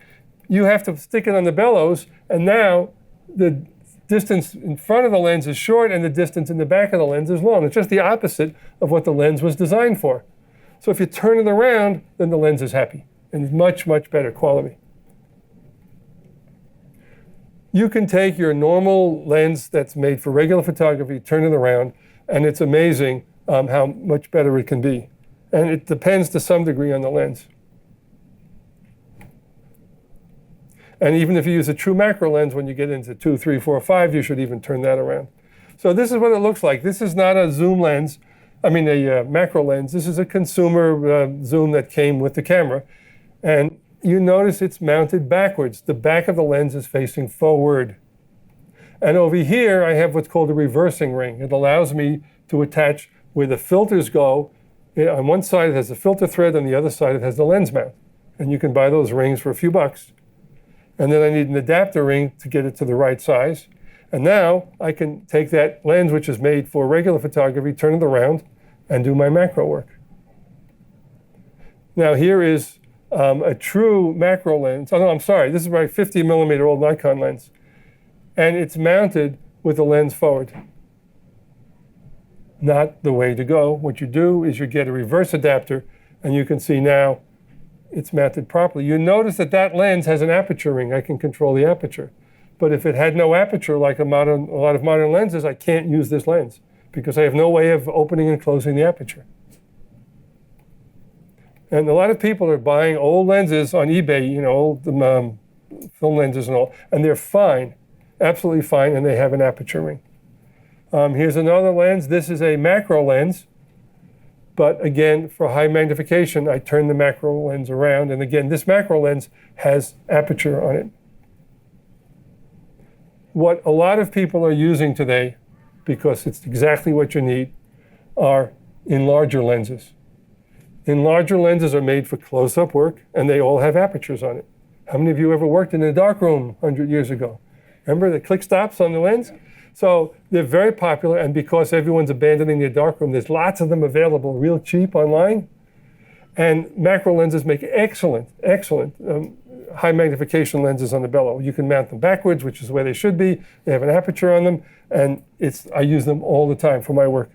you have to stick it on the bellows, and now the distance in front of the lens is short and the distance in the back of the lens is long. It's just the opposite of what the lens was designed for. So if you turn it around, then the lens is happy and much, much better quality. You can take your normal lens that's made for regular photography, turn it around, and it's amazing how much better it can be. And it depends to some degree on the lens. And even if you use a true macro lens, when you get into 2, 3, 4, 5, you should even turn that around. So this is what it looks like. This is not a zoom lens, a macro lens. This is a consumer zoom that came with the camera. And you notice it's mounted backwards. The back of the lens is facing forward. And over here, I have what's called a reversing ring. It allows me to attach where the filters go On one side it has the filter thread, on the other side it has the lens mount. And you can buy those rings for a few bucks. And then I need an adapter ring to get it to the right size. And now I can take that lens, which is made for regular photography, turn it around, and do my macro work. Now here is a true macro lens. Oh no, I'm sorry, this is my 50 millimeter old Nikon lens. And it's mounted with the lens forward. Not the way to go. What you do is you get a reverse adapter, and you can see now it's mounted properly. You notice that that lens has an aperture ring. I can control the aperture. But if it had no aperture, like a lot of modern lenses, I can't use this lens because I have no way of opening and closing the aperture. And a lot of people are buying old lenses on eBay, old film lenses and all, and they're fine, absolutely fine, and they have an aperture ring. Here's another lens. This is a macro lens. But again, for high magnification, I turn the macro lens around. And again, this macro lens has aperture on it. What a lot of people are using today, because it's exactly what you need, are enlarger lenses. Enlarger lenses are made for close-up work, and they all have apertures on it. How many of you ever worked in a darkroom 100 years ago? Remember the click stops on the lens? So they're very popular, and because everyone's abandoning their darkroom, there's lots of them available real cheap online. And macro lenses make excellent high magnification lenses on the bellow. You can mount them backwards, which is the way they should be. They have an aperture on them, and I use them all the time for my work.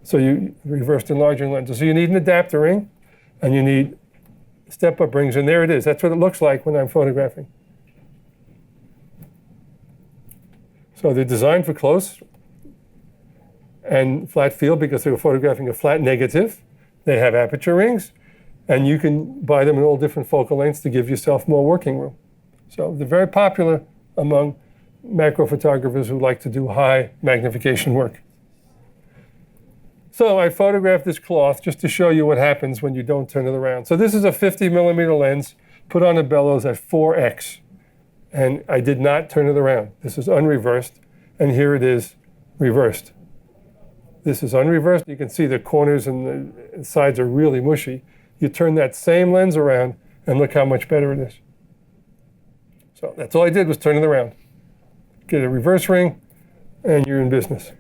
So you reversed enlarging lenses. So you need an adapter ring, and you need step-up rings, and there it is. That's what it looks like when I'm photographing. So they're designed for close and flat field because they were photographing a flat negative. They have aperture rings, and you can buy them in all different focal lengths to give yourself more working room. So they're very popular among macro photographers who like to do high magnification work. So I photographed this cloth just to show you what happens when you don't turn it around. So this is a 50 millimeter lens put on a bellows at 4x. And I did not turn it around. This is unreversed, and here it is reversed. This is unreversed. You can see the corners and the sides are really mushy. You turn that same lens around, and look how much better it is. So that's all I did was turn it around. Get a reverse ring, and you're in business.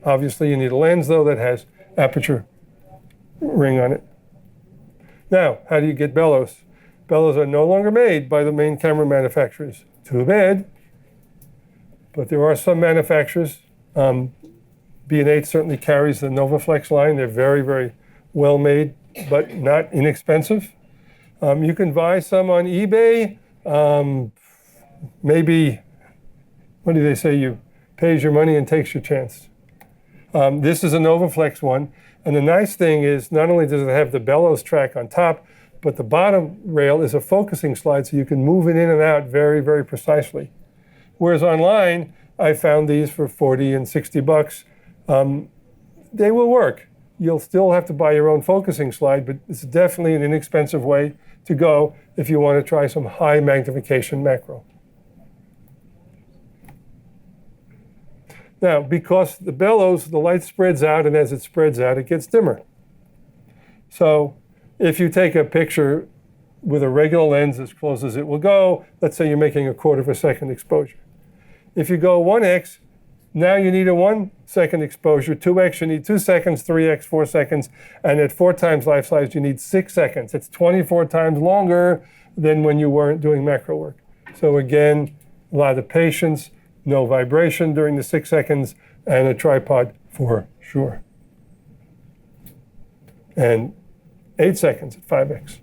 Obviously, you need a lens, though, that has aperture ring on it. Now, how do you get bellows? Bellows are no longer made by the main camera manufacturers. Too bad. But there are some manufacturers. B&H certainly carries the Novaflex line. They're very, very well made, but not inexpensive. You can buy some on eBay. Maybe, what do they say? You pays your money and takes your chance. This is a Novaflex one. And the nice thing is, not only does it have the bellows track on top, but the bottom rail is a focusing slide, so you can move it in and out very, very precisely. Whereas online, I found these for 40 and 60 bucks. They will work. You'll still have to buy your own focusing slide, but it's definitely an inexpensive way to go if you want to try some high magnification macro. Now, because the bellows, the light spreads out, and as it spreads out, it gets dimmer. So if you take a picture with a regular lens as close as it will go, let's say you're making a 1/4 second exposure. If you go 1x, now you need a 1 second exposure. 2x, you need 2 seconds. 3x, 4 seconds. And at 4 times life size, you need 6 seconds. It's 24 times longer than when you weren't doing macro work. So again, a lot of patience, no vibration during the 6 seconds, and a tripod for sure. And 8 seconds at 5x.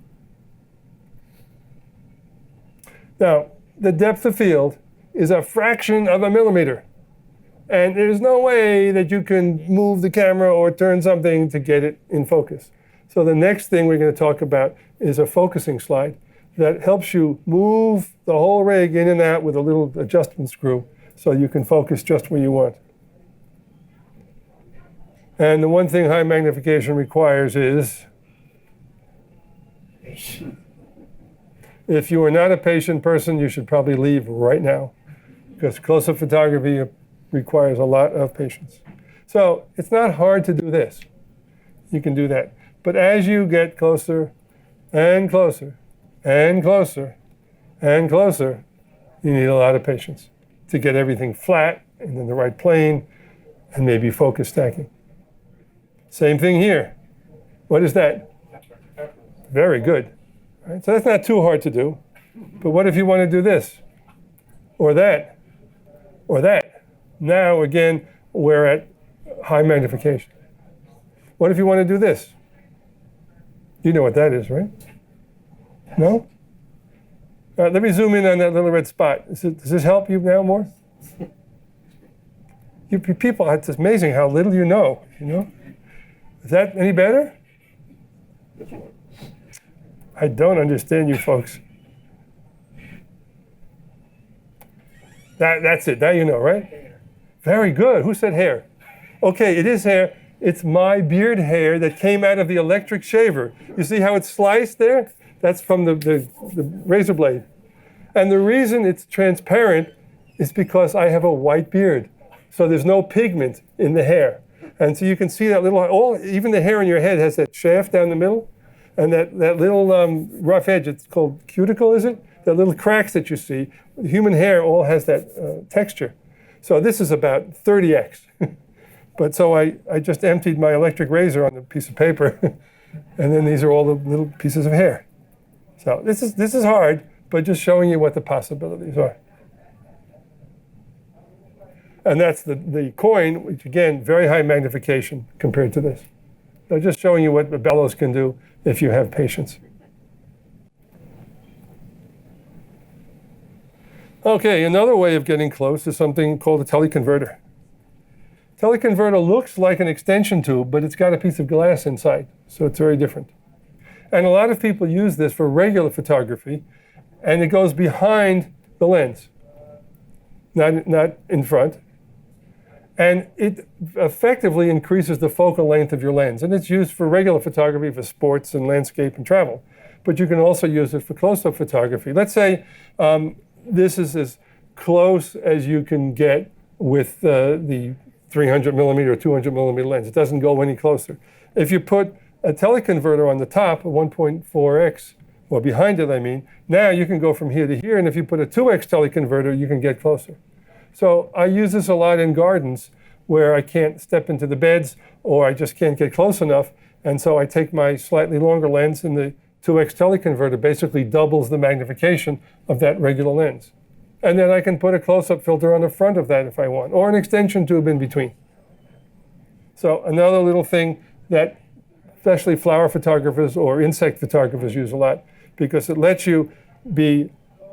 Now, the depth of field is a fraction of a millimeter. And there's no way that you can move the camera or turn something to get it in focus. So the next thing we're going to talk about is a focusing slide that helps you move the whole rig in and out with a little adjustment screw so you can focus just where you want. And the one thing high magnification requires is, if you are not a patient person, you should probably leave right now, because close-up photography requires a lot of patience. So it's not hard to do this. you can do that. But as you get closer and closer and closer and closer, you need a lot of patience to get everything flat and in the right plane and maybe focus stacking. Same thing here. What is that? Very good. Right? So that's not too hard to do. But what if you want to do this? Or that? Or that? Now, again, we're at high magnification. What if you want to do this? You know what that is, right? No? Let me zoom in on that little red spot. Does this help you now more? You people, it's amazing how little you know. Is that any better? I don't understand you folks. That's it. Now you know, right? Very good. Who said hair? Okay, it is hair. It's my beard hair that came out of the electric shaver. You see how it's sliced there? That's from the razor blade. And the reason it's transparent is because I have a white beard. So there's no pigment in the hair. And so you can see that even the hair on your head has that shaft down the middle. And that little rough edge, it's called cuticle, is it? The little cracks that you see. The human hair all has that texture. So this is about 30x. But so I just emptied my electric razor on a piece of paper. And then these are all the little pieces of hair. So this is hard, but just showing you what the possibilities are. And that's the coin, which again, very high magnification compared to this. So just showing you what the bellows can do if you have patience. Okay, another way of getting close is something called a teleconverter. Teleconverter looks like an extension tube, but it's got a piece of glass inside, so it's very different. And a lot of people use this for regular photography, and it goes behind the lens, not in front. And it effectively increases the focal length of your lens. And it's used for regular photography, for sports and landscape and travel. But you can also use it for close-up photography. Let's say this is as close as you can get with the 300 millimeter or 200 millimeter lens. It doesn't go any closer. If you put a teleconverter on the top, a 1.4x, well, behind it, I mean, now you can go from here to here. And if you put a 2x teleconverter, you can get closer. So I use this a lot in gardens where I can't step into the beds or I just can't get close enough. And so I take my slightly longer lens, and the 2x teleconverter basically doubles the magnification of that regular lens. And then I can put a close-up filter on the front of that if I want, or an extension tube in between. So another little thing that especially flower photographers or insect photographers use a lot, because it lets you be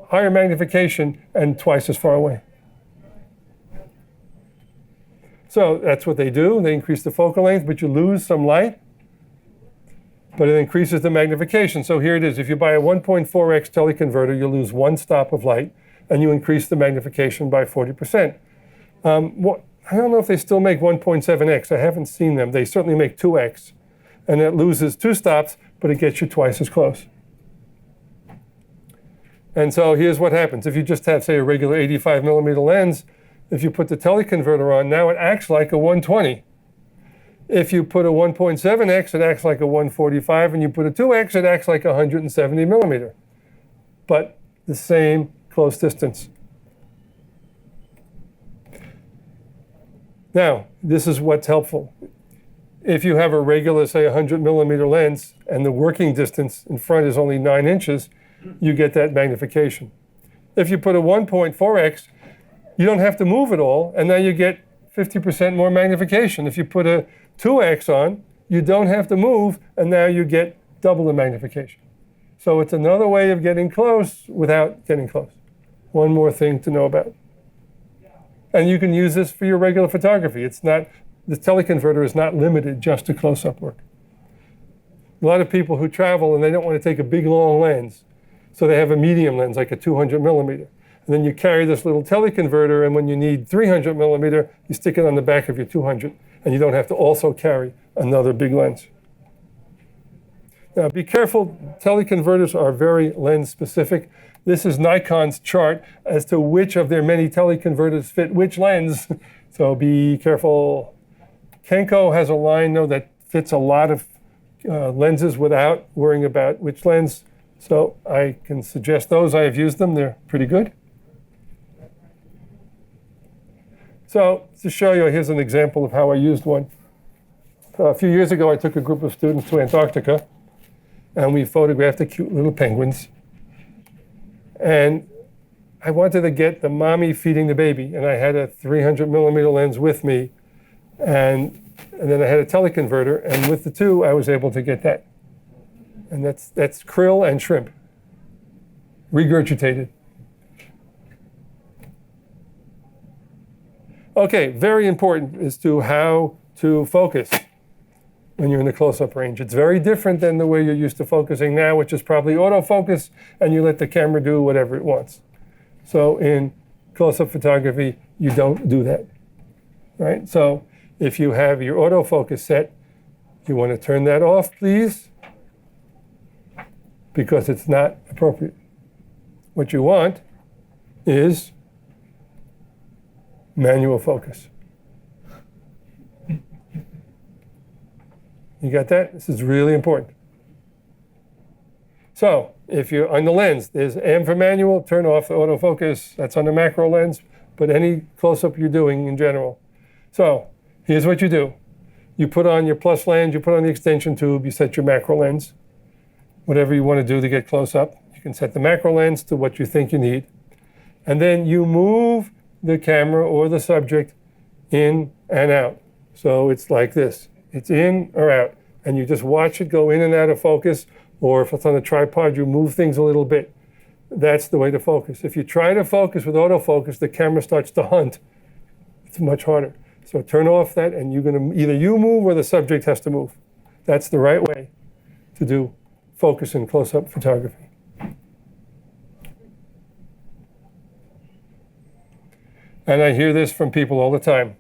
higher magnification and twice as far away. So that's what they do. They increase the focal length, but you lose some light, but it increases the magnification. So here it is. If you buy a 1.4x teleconverter, you lose one stop of light, and you increase the magnification by 40%. I don't know if they still make 1.7x. I haven't seen them. They certainly make 2x, and it loses 2 stops, but it gets you twice as close. And so here's what happens. If you just have, say, a regular 85 millimeter lens, if you put the teleconverter on, now it acts like a 120. If you put a 1.7x, it acts like a 145, and you put a 2x, it acts like a 170 millimeter. But the same close distance. Now, this is what's helpful. If you have a regular, say, 100 millimeter lens, and the working distance in front is only 9 inches, you get that magnification. If you put a 1.4x, you don't have to move at all, and now you get 50% more magnification. If you put a 2x on, you don't have to move, and now you get double the magnification. So it's another way of getting close without getting close. One more thing to know about. And you can use this for your regular photography. The teleconverter is not limited just to close-up work. A lot of people who travel and they don't want to take a big, long lens, so they have a medium lens, like a 200 millimeter. And then you carry this little teleconverter, and when you need 300 millimeter, you stick it on the back of your 200, and you don't have to also carry another big lens. Now, be careful. Teleconverters are very lens specific. This is Nikon's chart as to which of their many teleconverters fit which lens. So be careful. Kenko has a line, though, that fits a lot of lenses without worrying about which lens. So I can suggest those. I have used them. They're pretty good. So to show you, here's an example of how I used one. A few years ago, I took a group of students to Antarctica, and we photographed the cute little penguins. And I wanted to get the mommy feeding the baby, and I had a 300 millimeter lens with me, and then I had a teleconverter, and with the two, I was able to get that. And that's krill and shrimp, regurgitated. Okay, very important is to how to focus when you're in the close-up range. It's very different than the way you're used to focusing now, which is probably autofocus, and you let the camera do whatever it wants. So in close-up photography, you don't do that, right? So if you have your autofocus set, you want to turn that off, please, because it's not appropriate. What you want is manual focus. You got that? This is really important. So if you're on the lens, there's M for manual, turn off the autofocus. That's on the macro lens, but any close-up you're doing in general. So here's what you do. You put on your plus lens, you put on the extension tube, you set your macro lens. Whatever you want to do to get close up, you can set the macro lens to what you think you need. And then you move the camera or the subject in and out. So it's like this. It's in or out. And you just watch it go in and out of focus, or if it's on a tripod, you move things a little bit. That's the way to focus. If you try to focus with autofocus, the camera starts to hunt. It's much harder. So turn off that, and you're going to either you move or the subject has to move. That's the right way to do focus in close-up photography. And I hear this from people all the time.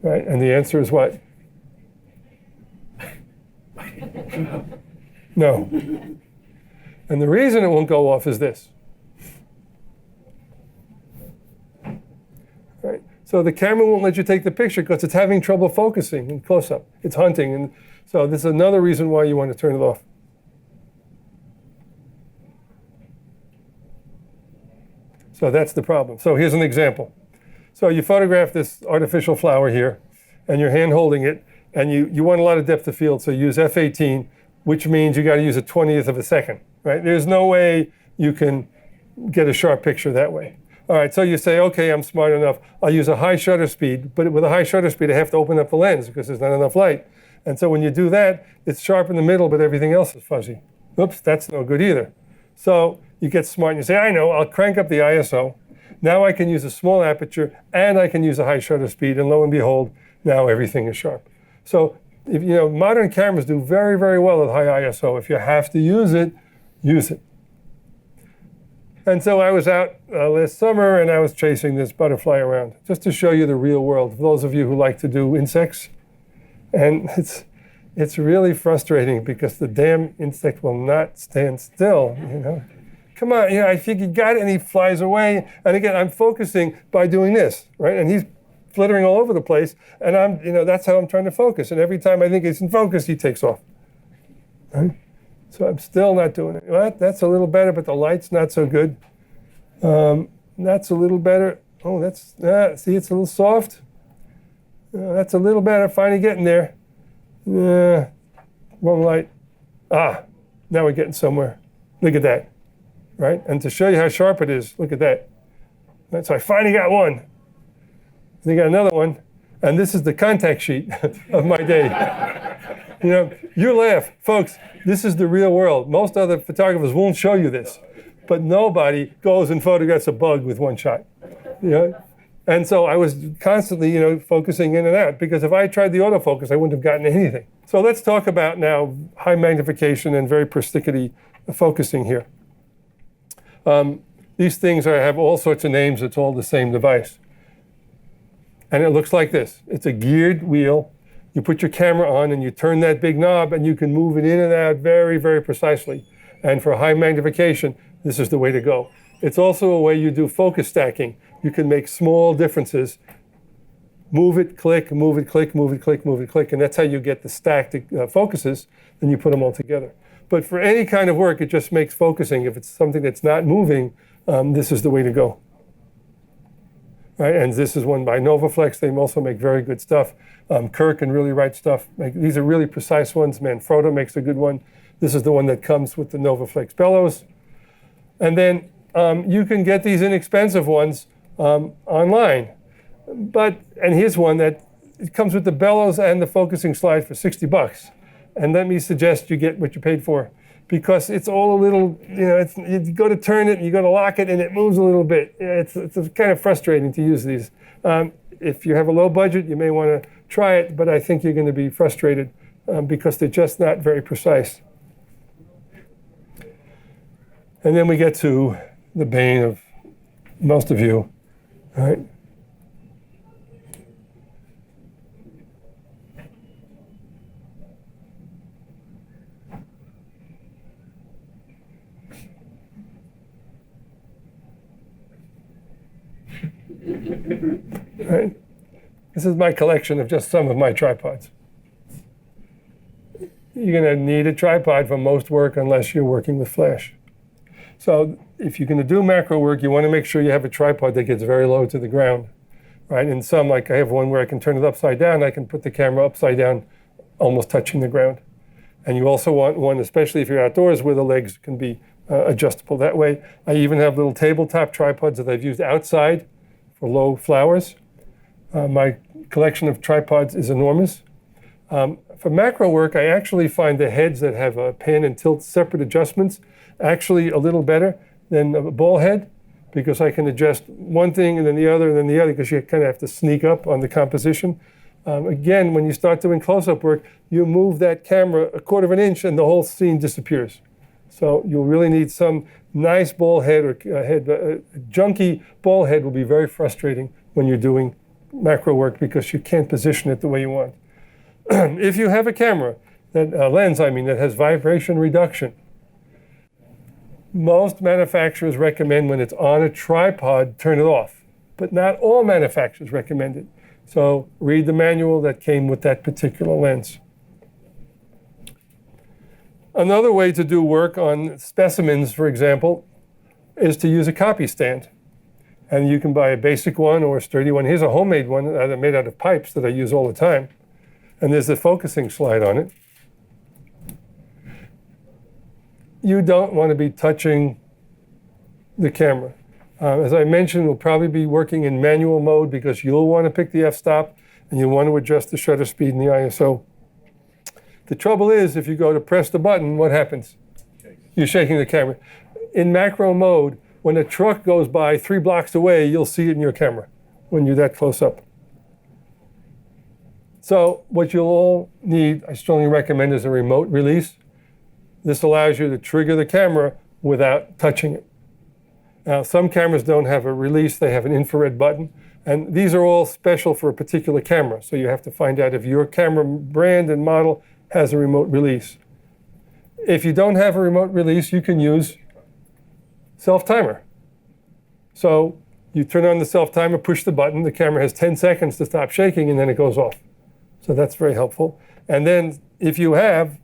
Right? And the answer is what? No. And the reason it won't go off is this. Right? So the camera won't let you take the picture because it's having trouble focusing in close-up. It's hunting. And so this is another reason why you want to turn it off. So that's the problem. So here's an example. So you photograph this artificial flower here, and you're hand holding it, and you want a lot of depth of field, so use f/18, which means you got to use a 20th of a second, right? There's no way you can get a sharp picture that way. All right, so you say, okay, I'm smart enough. I'll use a high shutter speed, but with a high shutter speed, I have to open up the lens because there's not enough light. And so when you do that, it's sharp in the middle, but everything else is fuzzy. Oops, that's no good either. So you get smart and you say, I know, I'll crank up the ISO. Now I can use a small aperture and I can use a high shutter speed, and lo and behold, now everything is sharp. So if, modern cameras do very, very well at high ISO. If you have to use it, use it. And so I was out last summer and I was chasing this butterfly around just to show you the real world, for those of you who like to do insects. And it's really frustrating because the damn insect will not stand still, Come on, I think you got it, and he flies away. And again, I'm focusing by doing this, right? And he's flittering all over the place, and that's how I'm trying to focus. And every time I think he's in focus, he takes off. Right? So I'm still not doing it. Well, that's a little better, but the light's not so good. That's a little better. Oh, see, it's a little soft. That's a little better. Finally getting there. Wrong light. Now we're getting somewhere. Look at that. Right? And to show you how sharp it is, look at that. Right, so I finally got one. And I got another one. And this is the contact sheet of my day. You laugh. Folks, this is the real world. Most other photographers won't show you this. But nobody goes and photographs a bug with one shot. And so I was constantly, focusing in and out, because if I tried the autofocus, I wouldn't have gotten anything. So let's talk about now high magnification and very persnickety focusing here. These things have all sorts of names. It's all the same device. And it looks like this. It's a geared wheel. You put your camera on and you turn that big knob and you can move it in and out very, very precisely. And for high magnification, this is the way to go. It's also a way you do focus stacking. You can make small differences move it, click, move it, click, move it, click, move it, click, and that's how you get the stacked focuses, and you put them all together. But for any kind of work, it just makes focusing. If it's something that's not moving, this is the way to go. Right? And this is one by Novaflex. They also make very good stuff. Kirk can really write stuff. These are really precise ones. Manfrotto makes a good one. This is the one that comes with the Novaflex bellows. And then you can get these inexpensive ones online. And here's one that it comes with the bellows and the focusing slide for $60. And let me suggest you get what you paid for, because it's all a little, you go to turn it and you go to lock it and it moves a little bit. It's kind of frustrating to use these. If you have a low budget, you may want to try it, but I think you're going to be frustrated because they're just not very precise. And then we get to the bane of most of you, right? Right? This is my collection of just some of my tripods. You're going to need a tripod for most work unless you're working with flash. So if you're going to do macro work, you want to make sure you have a tripod that gets very low to the ground. Right? And some, like I have one where I can turn it upside down. I can put the camera upside down, almost touching the ground. And you also want one, especially if you're outdoors, where the legs can be adjustable that way. I even have little tabletop tripods that I've used outside for low flowers. My collection of tripods is enormous. For macro work, I actually find the heads that have a pan and tilt separate adjustments actually a little better than a ball head, because I can adjust one thing and then the other and then the other, because you kind of have to sneak up on the composition. Again, when you start doing close-up work, you move that camera a quarter of an inch and the whole scene disappears. So you'll really need some nice ball head or a junky ball head will be very frustrating when you're doing macro work, because you can't position it the way you want. If you have a camera, lens that has vibration reduction, most manufacturers recommend when it's on a tripod, turn it off. But not all manufacturers recommend it. So read the manual that came with that particular lens. Another way to do work on specimens, for example, is to use a copy stand. And you can buy a basic one or a sturdy one. Here's a homemade one made out of pipes that I use all the time. And there's a focusing slide on it. You don't want to be touching the camera. As I mentioned, we'll probably be working in manual mode, because you'll want to pick the f-stop and you'll want to adjust the shutter speed and the ISO. The trouble is, if you go to press the button, what happens? You're shaking the camera. In macro mode, when a truck goes by 3 blocks away, you'll see it in your camera when you're that close up. So what you'll all need, I strongly recommend, is a remote release. This allows you to trigger the camera without touching it. Now, some cameras don't have a release. They have an infrared button. And these are all special for a particular camera. So you have to find out if your camera brand and model has a remote release. If you don't have a remote release, you can use self-timer. So you turn on the self-timer, push the button. The camera has 10 seconds to stop shaking, and then it goes off. So that's very helpful. And then if you have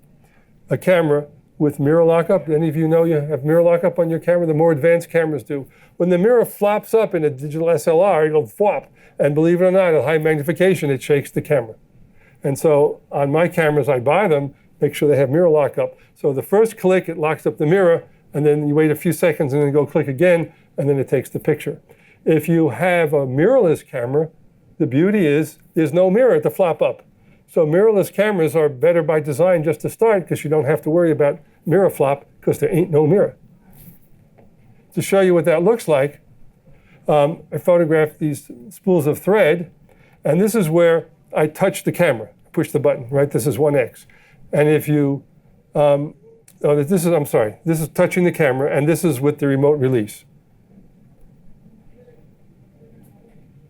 a camera with mirror lockup, any of you know you have mirror lockup on your camera? The more advanced cameras do. When the mirror flops up in a digital SLR, it'll flop. And believe it or not, at high magnification, it shakes the camera. And so on my cameras, I buy them, make sure they have mirror lockup. So the first click, it locks up the mirror, and then you wait a few seconds and then go click again, and then it takes the picture. If you have a mirrorless camera, the beauty is there's no mirror to flop up. So mirrorless cameras are better by design just to start, because you don't have to worry about mirror flop, because there ain't no mirror. To show you what that looks like, I photographed these spools of thread, and this is where I touch the camera, push the button, right? This is 1x. And if you, this is touching the camera, and this is with the remote release.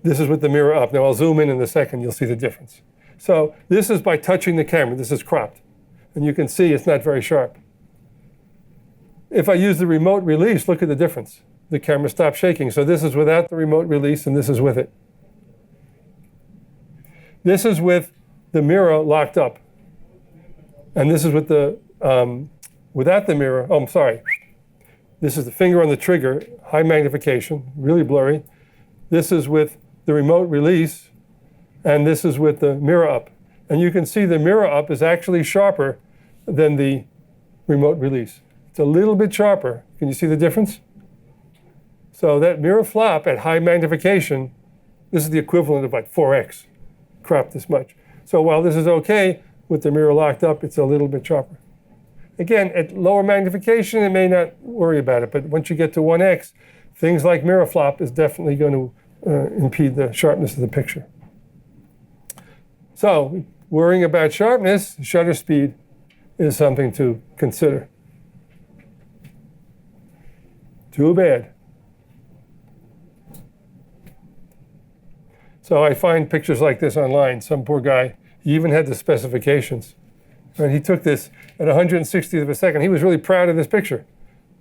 This is with the mirror up. Now I'll zoom in a second, you'll see the difference. So this is by touching the camera. This is cropped. And you can see it's not very sharp. If I use the remote release, look at the difference. The camera stops shaking. So this is without the remote release, and this is with it. This is with the mirror locked up. And this is with the, without the mirror, oh, I'm sorry. This is the finger on the trigger, high magnification, really blurry. This is with the remote release, and this is with the mirror up. And you can see the mirror up is actually sharper than the remote release. It's a little bit sharper. Can you see the difference? So that mirror flop at high magnification, this is the equivalent of like 4x, cropped this much. So while this is okay, with the mirror locked up, it's a little bit sharper. Again, at lower magnification, it may not worry about it, but once you get to 1x, things like mirror flop is definitely going to impede the sharpness of the picture. So, worrying about sharpness, shutter speed is something to consider. Too bad. So I find pictures like this online. Some poor guy, he even had the specifications. And he took this at 160th of a second. He was really proud of this picture.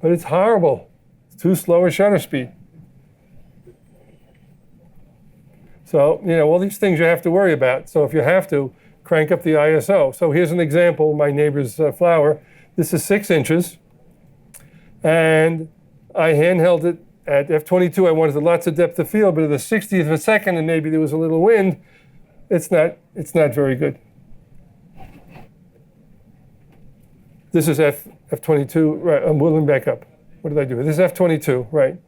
But it's horrible. It's too slow a shutter speed. So, all these things you have to worry about. So if you have to, crank up the ISO. So here's an example, my neighbor's flower. This is 6 inches. And I handheld it at f22. I wanted lots of depth of field, but at the 60th of a second, and maybe there was a little wind, it's not very good. This is f22, right, I'm moving back up. What did I do? This is f22, right?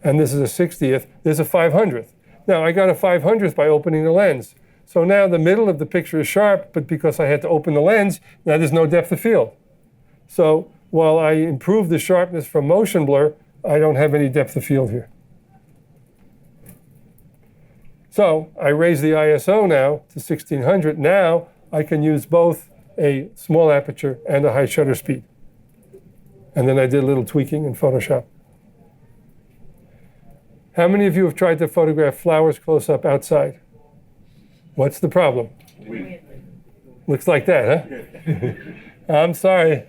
And this is a 60th, there's a 500th. Now, I got a 500th by opening the lens. So now the middle of the picture is sharp, but because I had to open the lens, now there's no depth of field. So while I improved the sharpness from motion blur, I don't have any depth of field here. So I raise the ISO now to 1600. Now I can use both a small aperture and a high shutter speed. And then I did a little tweaking in Photoshop. How many of you have tried to photograph flowers close up outside? What's the problem? Wind. Looks like that, huh? I'm sorry.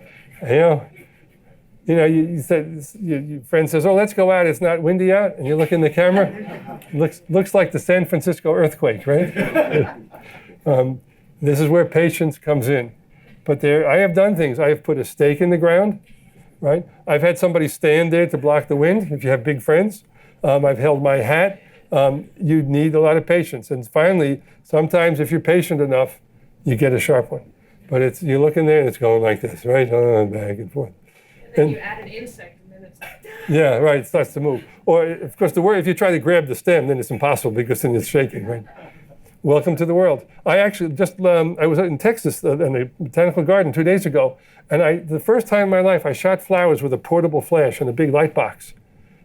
You said, your friend says, oh, let's go out, it's not windy out, and you look in the camera, looks like the San Francisco earthquake, right? This is where patience comes in. But I have done things. I have put a stake in the ground, right? I've had somebody stand there to block the wind, if you have big friends. I've held my hat. You need a lot of patience. And finally, sometimes if you're patient enough, you get a sharp one. But you look in there and it's going like this, right? Back and forth. And then you add an insect, and then it's like... Yeah, right, it starts to move. Or, of course, if you try to grab the stem, then it's impossible because then it's shaking, right? Welcome to the world. I actually I was in Texas in a botanical garden 2 days ago, and the first time in my life, I shot flowers with a portable flash and a big light box.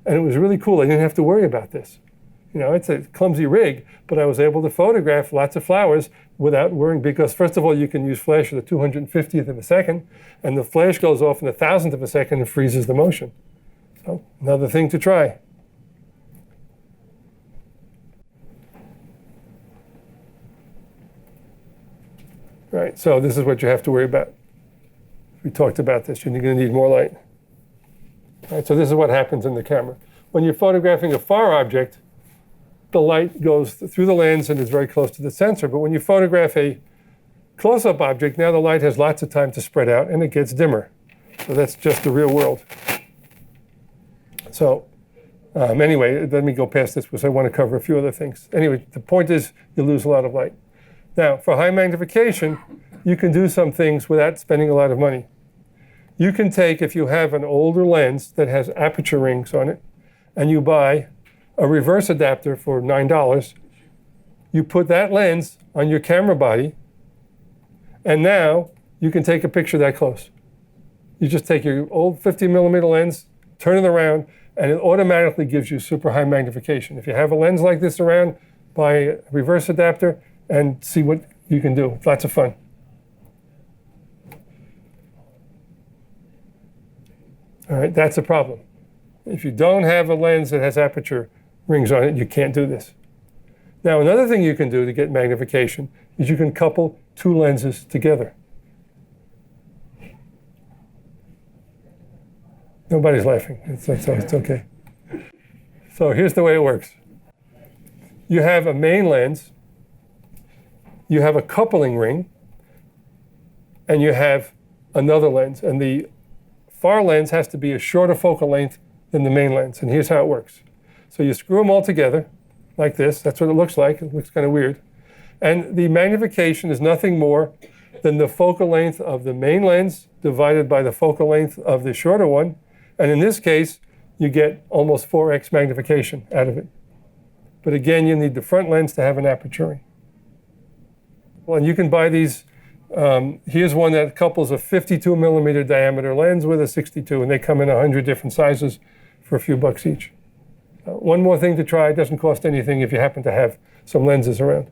And it was really cool. I didn't have to worry about this. It's a clumsy rig, but I was able to photograph lots of flowers without worrying, because first of all, you can use flash at the 250th of a second, and the flash goes off in a 1,000th of a second and freezes the motion. So another thing to try. Right, so this is what you have to worry about. We talked about this, you're going to need more light. Right, so this is what happens in the camera. When you're photographing a far object, the light goes through the lens and is very close to the sensor. But when you photograph a close-up object, now the light has lots of time to spread out and it gets dimmer. So that's just the real world. So anyway, let me go past this because I want to cover a few other things. Anyway, the point is you lose a lot of light. Now, for high magnification, you can do some things without spending a lot of money. You can take, if you have an older lens that has aperture rings on it, and you buy a reverse adapter for $9, you put that lens on your camera body, and now you can take a picture that close. You just take your old 50 millimeter lens, turn it around, and it automatically gives you super high magnification. If you have a lens like this around, buy a reverse adapter and see what you can do. It's lots of fun. All right, that's a problem. If you don't have a lens that has aperture rings on it, you can't do this. Now, another thing you can do to get magnification is you can couple 2 lenses together. Nobody's laughing. It's okay. So here's the way it works. You have a main lens, you have a coupling ring, and you have another lens. And the far lens has to be a shorter focal length than the main lens. And here's how it works. So you screw them all together like this. That's what it looks like. It looks kind of weird. And the magnification is nothing more than the focal length of the main lens divided by the focal length of the shorter one. And in this case, you get almost 4x magnification out of it. But again, you need the front lens to have an aperture. Well, and you can buy these. Here's one that couples a 52 millimeter diameter lens with a 62, and they come in 100 different sizes for a few bucks each. One more thing to try. It doesn't cost anything if you happen to have some lenses around.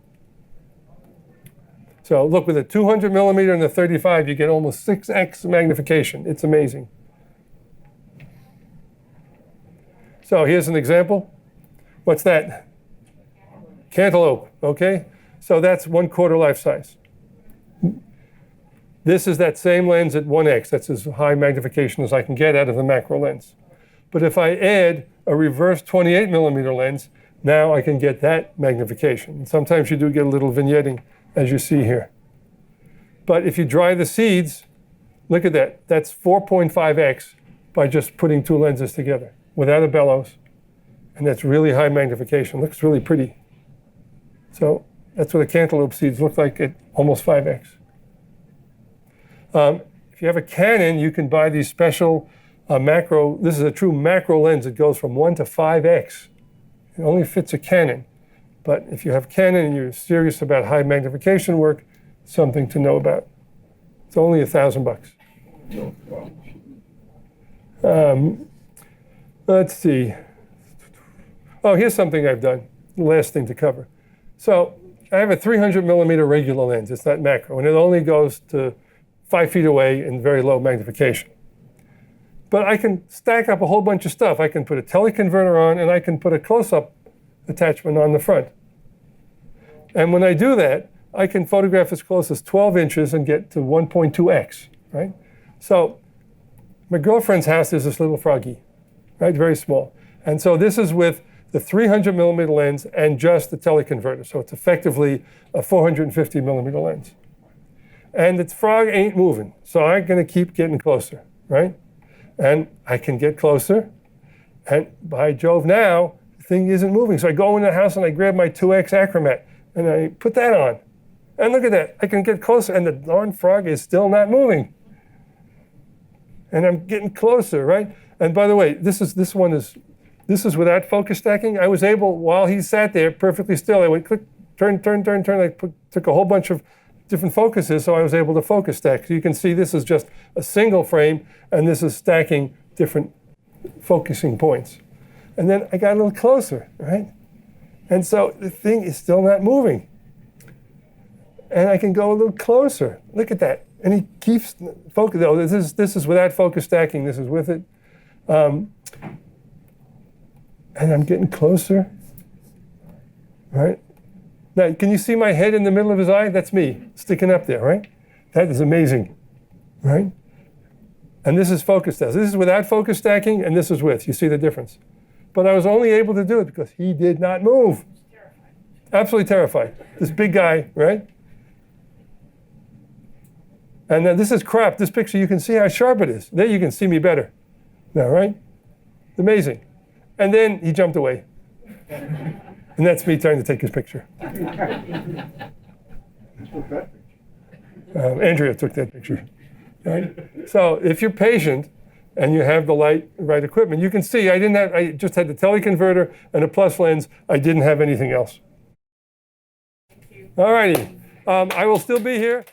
So look, with a 200 millimeter and a 35, you get almost 6x magnification. It's amazing. So here's an example. What's that? Cantaloupe, okay? So that's 1/4 life size. This is that same lens at 1x. That's as high magnification as I can get out of the macro lens. But if I add a reverse 28 millimeter lens, now I can get that magnification. And sometimes you do get a little vignetting, as you see here. But if you dry the seeds, look at that. That's 4.5x by just putting two lenses together without a bellows. And that's really high magnification. Looks really pretty. So that's what the cantaloupe seeds look like at almost 5x. If you have a Canon, you can buy these special macro. This is a true macro lens. It goes from 1 to 5x. It only fits a Canon. But if you have Canon and you're serious about high magnification work, something to know about. It's only $1,000. Let's see. Oh, here's something I've done. The last thing to cover. So I have a 300 millimeter regular lens. It's not macro, and it only goes to 5 feet away in very low magnification. But I can stack up a whole bunch of stuff. I can put a teleconverter on, and I can put a close-up attachment on the front. And when I do that, I can photograph as close as 12 inches and get to 1.2x, right? So my girlfriend's house is this little froggy, right? Very small. And so this is with the 300 millimeter lens and just the teleconverter. So it's effectively a 450 millimeter lens. And the frog ain't moving. So I'm going to keep getting closer, right? And I can get closer. And by Jove, now the thing isn't moving. So I go in the house and I grab my 2x Acromat and I put that on. And look at that. I can get closer and the darn frog is still not moving. And I'm getting closer, right? And by the way, this is without focus stacking. I was able, while he sat there perfectly still, I went click, turn. I took a whole bunch of different focuses, so I was able to focus stack. So you can see this is just a single frame, and this is stacking different focusing points. And then I got a little closer, right? And so the thing is still not moving. And I can go a little closer. Look at that. And he keeps focus. Oh, this is without focus stacking. This is with it. And I'm getting closer, right? Now, can you see my head in the middle of his eye? That's me sticking up there, right? That is amazing, right? And this is focus stacking. This is without focus stacking, and this is with. You see the difference. But I was only able to do it because he did not move. Absolutely terrified. This big guy, right? And then this is cropped. This picture, you can see how sharp it is. There you can see me better now, right? Amazing. And then he jumped away. And that's me trying to take his picture. Andrea took that picture. Right? So if you're patient and you have the right equipment, you can see I just had the teleconverter and a plus lens. I didn't have anything else. All righty. I will still be here.